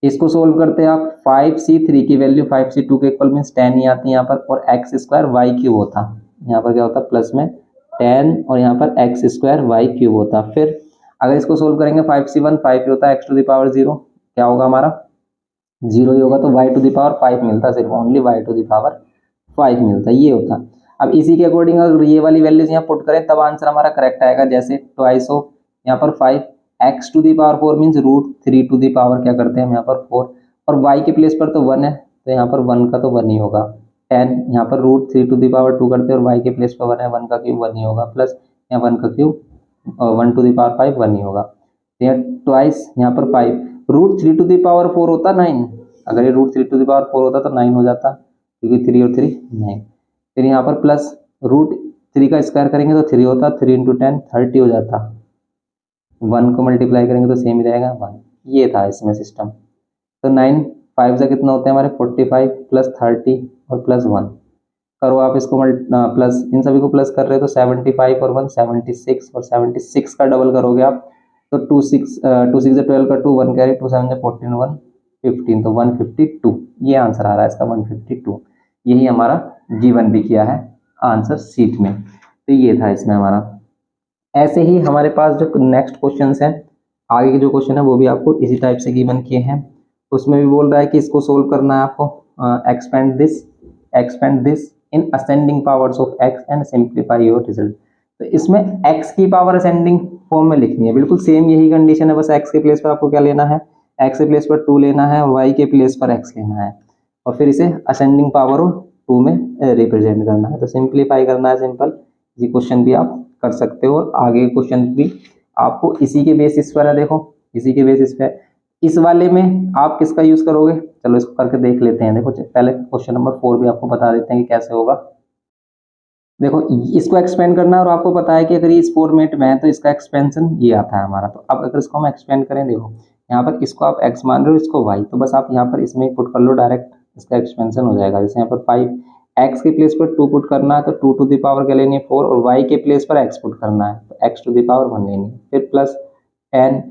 इसको सोल्व करते हैं आप, 5c3 की वैल्यू 5c2 के इक्वल मीन्स 10 ही आती है यहाँ पर, और x² y³ होता। यहाँ पर क्या होता? प्लस में 10 और यहाँ पर x² y³ होता। फिर अगर इसको सोल्व करेंगे 5c1 5 ही होता है, x⁴ क्या होगा हमारा? 0 ही होगा। तो y⁵ मिलता, सिर्फ ओनली y⁵ मिलता, ये होता। अब इसी के अकॉर्डिंग अगर ये वाली वैल्यूज यहाँ पुट करें तब आंसर हमारा करेक्ट आएगा। जैसे ट्वाइस ऑफ यहाँ पर 5 x⁴ मीन्स √3 क्या करते हैं हम यहाँ पर 4, और y के प्लेस पर तो 1 है तो यहाँ पर 1 का तो 1 ही होगा। 10 यहाँ पर √3 करते हैं और y के प्लेस पर 1 है, 1 का क्यूब 1 ही होगा, प्लस यहाँ 1 का क्यूब 1⁵ 1 ही होगा। तो यहाँ ट्वाइस यहाँ पर 5 √3 होता 9, अगर ये √3 होता तो 9 हो जाता, क्योंकि 3 और 3 9। फिर यहाँ पर प्लस √3 का स्क्वायर करेंगे तो 3 होता, 3 × 10 30 हो जाता, 1 को मल्टीप्लाई करेंगे तो सेम ही रहेगा 1। ये था इसमें सिस्टम। तो 9 5 से कितना होते हैं हमारे 45 प्लस 30 और प्लस 1 करो आप इसको प्लस, इन सभी को प्लस कर रहे हो तो 75 और 1 76, और 76 का डबल करोगे आप तो 2 6 12 का 2 1 कैरी 2 7 14 1 15, तो 152 ये आंसर आ रहा है इसका 152। यही हमारा गिवन भी किया है आंसर सीट में। तो ये था इसमें हमारा। ऐसे ही हमारे पास जो नेक्स्ट क्वेश्चंस हैं, आगे के जो क्वेश्चन है वो भी आपको इसी टाइप से गिवन किए हैं। उसमें भी बोल रहा है कि इसको सोल्व करना है आपको, expand this in ascending powers of x and simplify your result. तो इसमें x की पावर असेंडिंग फॉर्म में लिखनी है, बिल्कुल सेम यही कंडीशन है, बस x के प्लेस पर आपको क्या लेना है, x के प्लेस पर 2 लेना है और y के प्लेस पर x लेना है, और फिर इसे असेंडिंग पावर ऑफ 2 में रिप्रेजेंट करना है। तो सिंप्लीफाई करना है सिंपल, ये क्वेश्चन भी आप कर सकते हो, और आगे क्वेश्चन भी आपको इसी के बेसिस पर है। देखो इसी के बेसिस पे इस वाले में आप किसका यूज करोगे, चलो इसको करके देख लेते हैं। देखो पहले क्वेश्चन नंबर 4 भी आपको बता देते हैं कि कैसे होगा। देखो इसको एक्सपेंड करना है और आपको पता है कि अगर ये इस फॉर्मेट में है तो इसका एक्सपेंशन ये आता है हमारा। तो अब अगर इसको हम एक्सपेंड करें, देखो यहाँ पर इसको आप x मान रहे हो, इसको y, तो बस आप यहाँ पर इसमें पुट कर लो, डायरेक्ट इसका एक्सपेंशन हो जाएगा। जैसे यहाँ पर 5 x के प्लेस पर 2 पुट करना है तो 2 टू द पावर क्या लेनी है 4, और y के प्लेस पर x पुट करना है तो x टू द पावर 1 लेनी है। फिर प्लस 10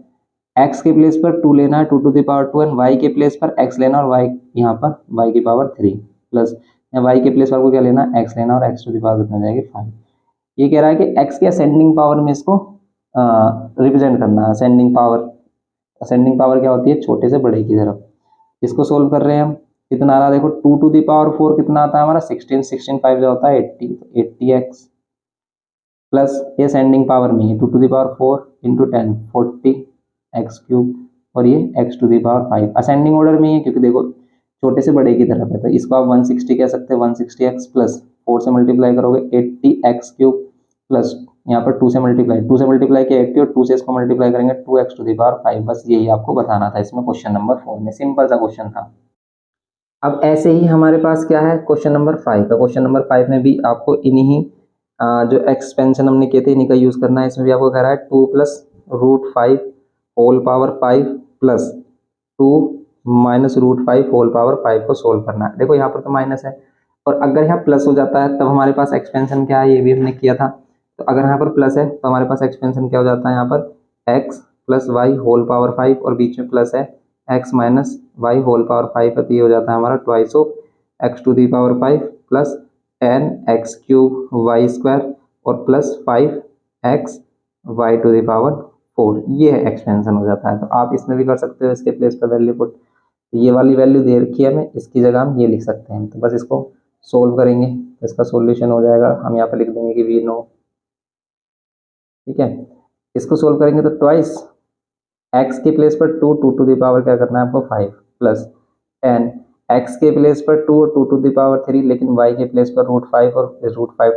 x के प्लेस पर 2 लेना है 2 to the power 2, and y के प्लेस पर x लेना और y यहाँ पर y की पावर 3, प्लस y के प्लेस पर को क्या लेना है x लेना और x टू द पावर कितना जाएगी 5। ये कह रहा है कि x के असेंडिंग पावर में इसको रिप्रेजेंट करना है। असेंडिंग पावर क्या होती है, छोटे से बड़े की तरफ। इसको सोल्व कर रहे हैं हम, कितना आ रहा है देखो 2 टू द पावर 4 कितना आता है हमारा 16, 16 5 जो होता है 80, तो 80x प्लस ये असेंडिंग पावर में है 2 to the power 4 into 10 40x³ और ये x to the power 5 ascending order में है, क्योंकि देखो छोटे से बड़े की तरफ है तो इसको आप 160 कह सकते हैं, 160x प्लस 4 से मल्टीप्लाई करोगे 80x³ प्लस यहाँ पर 2 से मल्टीप्लाई किया 80 और 2 से इसको मल्टीप्लाई करेंगे 2x⁵ बस यही आपको बताना था इसमें क्वेश्चन नंबर 4 में, सिंपल सा क्वेश्चन था। अब ऐसे ही हमारे पास क्या है क्वेश्चन नंबर 5 का। क्वेश्चन नंबर 5 में भी आपको इन्हीं जो एक्सपेंशन हमने किए थे इन्हीं का यूज़ करना है। इसमें भी आपको कह रहा है 2 + √5 whole power 5 plus 2 - √5 whole power 5 को सोल्व करना है। देखो यहाँ पर तो माइनस है और अगर यहाँ प्लस हो जाता है तब हमारे पास एक्सपेंशन क्या है ये भी हमने किया था। तो अगर यहाँ पर प्लस है तो हमारे पास एक्सपेंशन क्या हो जाता है यहाँ पर x + y होल पावर 5 और बीच में प्लस है x - y होल पावर 5 है तो ये हो जाता है हमारा 2 x⁵ प्लस 10x³ y² और प्लस 5x y⁴ ये है एक्सपेंशन हो जाता है। तो आप इसमें भी कर सकते हो, इसके प्लेस पर वैल्यू पुट, ये वाली वैल्यू दे रखी है हमें, इसकी जगह हम ये लिख सकते हैं। तो बस इसको सोल्व करेंगे तो इसका सॉल्यूशन हो जाएगा, हम यहाँ पर लिख देंगे कि वी नो, ठीक है। इसको सोल्व करेंगे तो ट्वाइस x के प्लेस पर 2 2 क्या करना है आपको 5 प्लस 10 x के प्लेस पर 2 और 2 लेकिन y के प्लेस पर √5 और √5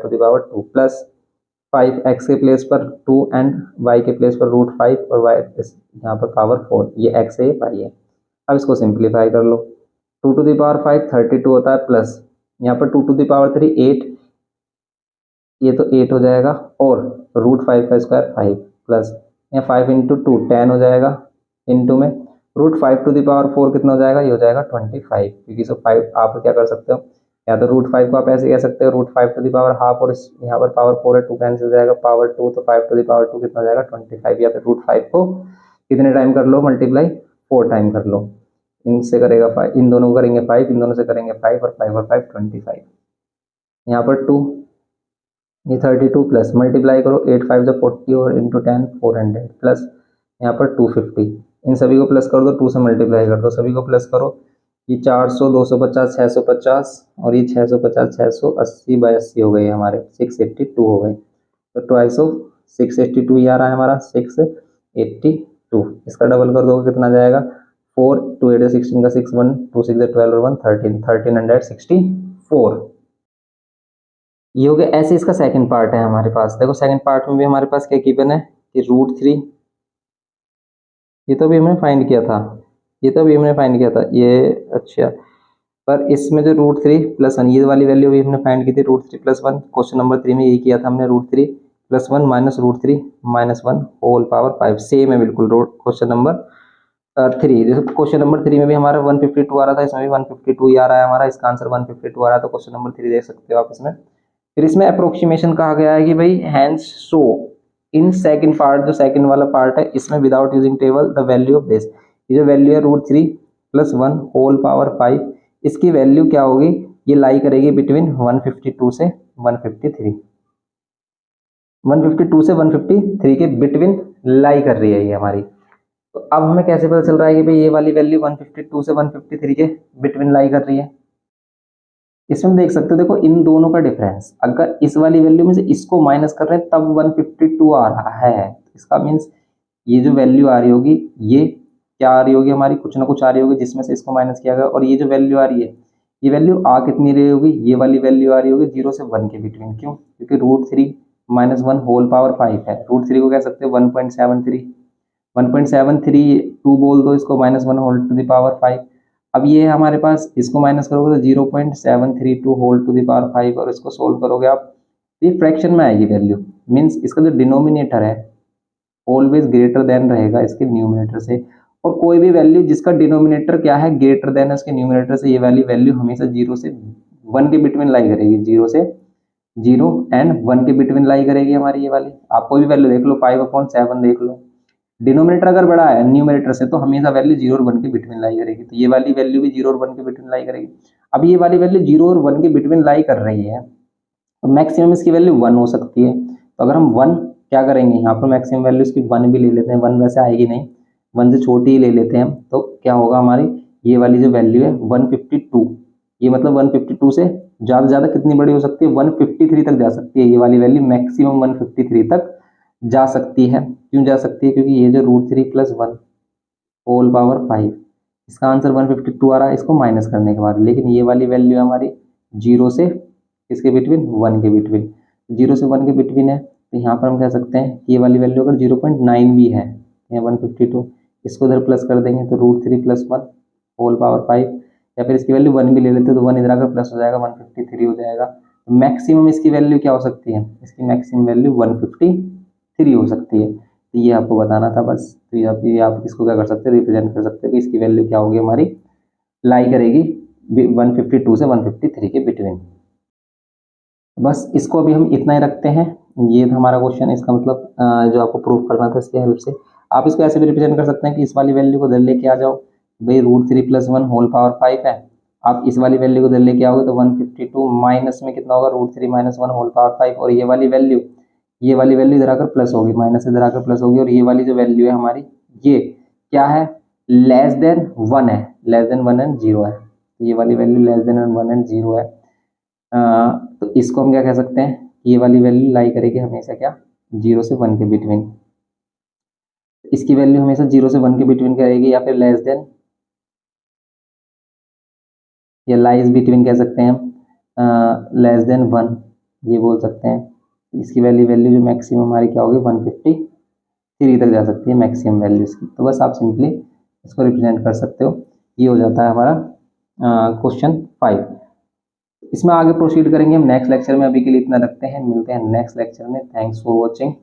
प्लस 5 x के प्लेस पर 2 एंड y के प्लेस पर √5 और y यहाँ पर पावर 4, ये x है y है। अब इसको सिंप्लीफाई कर लो, 2 32 होता है प्लस यहाँ पर 2 8, ये तो 8 हो जाएगा और √5 का स्क्वायर 5 प्लस यहाँ 5 × 2 10 हो जाएगा, इंटू में √5 कितना हो जाएगा, ये हो जाएगा 25, क्योंकि सब 5 आप क्या कर सकते हो या तो √5 को आप ऐसे कह सकते हो √5 और यहाँ पर पावर 4 है 2 कैंसिल हो जाएगा, पावर 2 तो 5 कितना हो जाएगा 25, या फिर √5 को कितने टाइम कर लो मल्टीप्लाई 4 टाइम कर लो, इनसे करेगा 5, इन दोनों को करेंगे 5, इन दोनों से करेंगे 5 और 5 25, यहाँ पर 2 ये 32 प्लस मल्टीप्लाई करो 8 5 = 40 और इंटू 10 400 प्लस यहाँ पर 250, इन सभी को प्लस कर दो, 2 से मल्टीप्लाई कर दो, सभी को प्लस करो, ये 400 250 650 और ये 650 680 / 80 हो गए हमारे 682 हो गए। तो 682 ये आ रहा है हमारा 682, इसका डबल कर दो कितना जाएगा 4 2 8 16 का 6 1 2 6 12 और 1 1364। ये हो गया। ऐसे इसका सेकंड पार्ट है हमारे पास। देखो सेकंड पार्ट में भी हमारे पास क्या गिवन है कि √3, ये तो भी हमने फाइंड किया था, ये अच्छा, पर इसमें जो √3 + 1 ये वाली वैल्यू भी हमने फाइंड की थी, √3 + 1 क्वेश्चन नंबर 3 में यही किया था हमने, √3 + 1 - √3 - 1 होल पावर 5, सेम है बिल्कुल क्वेश्चन नंबर 3। जैसे क्वेश्चन नंबर 3 में भी हमारा 152 आ रहा था, इसमें भी 152 ही आ रहा है हमारा, इसका आंसर 152 आ रहा है। तो क्वेश्चन नंबर 3 देख सकते हो आप इसमें। फिर इसमें अप्रोक्सीमेशन कहा गया है कि भाई hence show in second part, जो सेकंड वाला पार्ट है इसमें without using table the value of this, ये जो वैल्यू है √3 + 1 होल पावर 5, इसकी वैल्यू क्या होगी, ये लाई करेगी बिटवीन 152 से 153, 152 से 153 के बिटवीन लाई कर रही है ये हमारी। तो अब हमें कैसे पता चल रहा है कि भाई ये वाली वैल्यू 152 से 153 के बिटवीन लाई कर रही है। इसमें देख सकते हो, देखो इन दोनों का डिफरेंस, अगर इस वाली वैल्यू में से इसको माइनस कर रहे हैं तब 152 आ रहा है, इसका मीन्स ये जो वैल्यू आ रही होगी ये क्या आ रही होगी हमारी, कुछ ना कुछ आ रही होगी जिसमें से इसको माइनस किया गया। और ये जो वैल्यू आ रही है ये वैल्यू आ कितनी रही होगी, ये वाली वैल्यू आ रही होगी 0 से 1 के बिटवीन। क्यों, क्योंकि √3 - 1 होल पावर 5 है, √3 को कह सकते हो 1.73, 1.732 बोल दो इसको, -1 होल टू द पावर 5। अब ये हमारे पास, इसको माइनस करोगे तो 0.732 होल टू द पावर 5 और इसको सोल्व करोगे आप, ये फ्रैक्शन में आएगी वैल्यू, मीन्स इसका जो डिनोमिनेटर है ऑलवेज ग्रेटर देन रहेगा इसके न्यूमिनेटर से। और कोई भी वैल्यू जिसका डिनोमिनेटर क्या है ग्रेटर देन है उसके न्यूमिनेटर से, ये वाली वैल्यू हमेशा 0 से 1 के बिटवीन लाई करेगी, 0 से 0 एंड 1 के बिटवीन लाई करेगी हमारी ये वाली। आप कोई भी वैल्यू देख लो, 5/7 देख लो, डिनोमिनेटर अगर बड़ा है न्यूमिनेटर से तो हमेशा वैल्यू 0 और 1 के बिटवीन लाई करेगी, तो ये वाली वैल्यू भी 0 और 1 के बिटवीन लाई करेगी। अब ये वाली वैल्यू 0 और 1 के बिटवीन लाई कर रही है तो मैक्सिमम इसकी वैल्यू 1 हो सकती है। तो अगर हम 1 क्या करेंगे, यहाँ पर मैक्सिमम वैल्यू इसकी 1 भी ले लेते हैं, 1 वैसे आएगी नहीं, 1 से छोटी ही ले लेते हैं हम, तो क्या होगा हमारी ये वाली जो वैल्यू है 152, ये मतलब 152 से ज़्यादा से ज़्यादा कितनी बड़ी हो सकती है, 153 तक जा सकती है ये वाली वैल्यू, मैक्सिमम 153 तक जा सकती है। क्यों जा सकती है, क्योंकि ये जो √3 + 1 होल पावर 5, इसका आंसर 152 आ रहा है इसको माइनस करने के बाद, लेकिन ये वाली वैल्यू हमारी 0 से किसके बिटवीन, 1 के बिटवीन। 0 से 1 के बिटवीन है तो यहाँ पर हम कह सकते हैं कि ये वाली वैल्यू अगर 0.9 भी है, यहाँ 152, इसको इधर प्लस कर देंगे तो √3 + 1 होल पावर 5, या फिर इसकी वैल्यू 1 भी ले लेते तो 1 इधर आकर प्लस हो जाएगा, 153 हो जाएगा। तो मैक्सिमम इसकी वैल्यू क्या हो सकती है, इसकी मैक्सिमम वैल्यू 153 हो सकती है। तो ये आपको बताना था बस। तो ये आप इसको क्या कर सकते हैं, रिप्रेजेंट कर सकते हैं कि इसकी वैल्यू क्या होगी हमारी, लाई करेगी 152 से 153 के बिटवीन। बस इसको अभी हम इतना ही रखते हैं। ये था हमारा क्वेश्चन, इसका मतलब जो आपको प्रूफ करना था इसके हेल्प से। आप इसको ऐसे भी रिप्रेजेंट कर सकते हैं कि इस वाली वैल्यू को इधर लेके आ जाओ, भाई √3 + 1 होल पावर 5 है। आप इस वाली वैल्यू को इधर लेके आओगे तो 152 माइनस में कितना होगा, √3 - 1 होल पावर 5, और ये वाली वैल्यू इधर आकर प्लस होगी, माइनस इधर आकर प्लस होगी, और ये वाली जो वैल्यू है हमारी, ये क्या है, लेस देन 1 है, लेस देन 1 एंड 0 है। ये वाली वैल्यू लेस देन 1 एंड 0 है। तो इसको हम क्या कह सकते हैं, ये वाली वैल्यू लाई करेगी हमेशा क्या, 0 से 1 के बिटवीन। इसकी वैल्यू हमेशा 0 से 1 के बिटवीन करेगी, या फिर लेस देन, या लाइज बिटवीन कह सकते हैं हम, लेस देन 1 ये बोल सकते हैं। इसकी वैल्यू जो मैक्सिमम हमारी क्या होगी, 153 तक जा सकती है मैक्सिमम वैल्यू इसकी। तो बस आप सिंपली इसको रिप्रेजेंट कर सकते हो। ये हो जाता है हमारा क्वेश्चन 5। इसमें आगे प्रोसीड करेंगे हम नेक्स्ट लेक्चर में। अभी के लिए इतना रखते हैं, मिलते हैं नेक्स्ट लेक्चर में। Thanks for watching.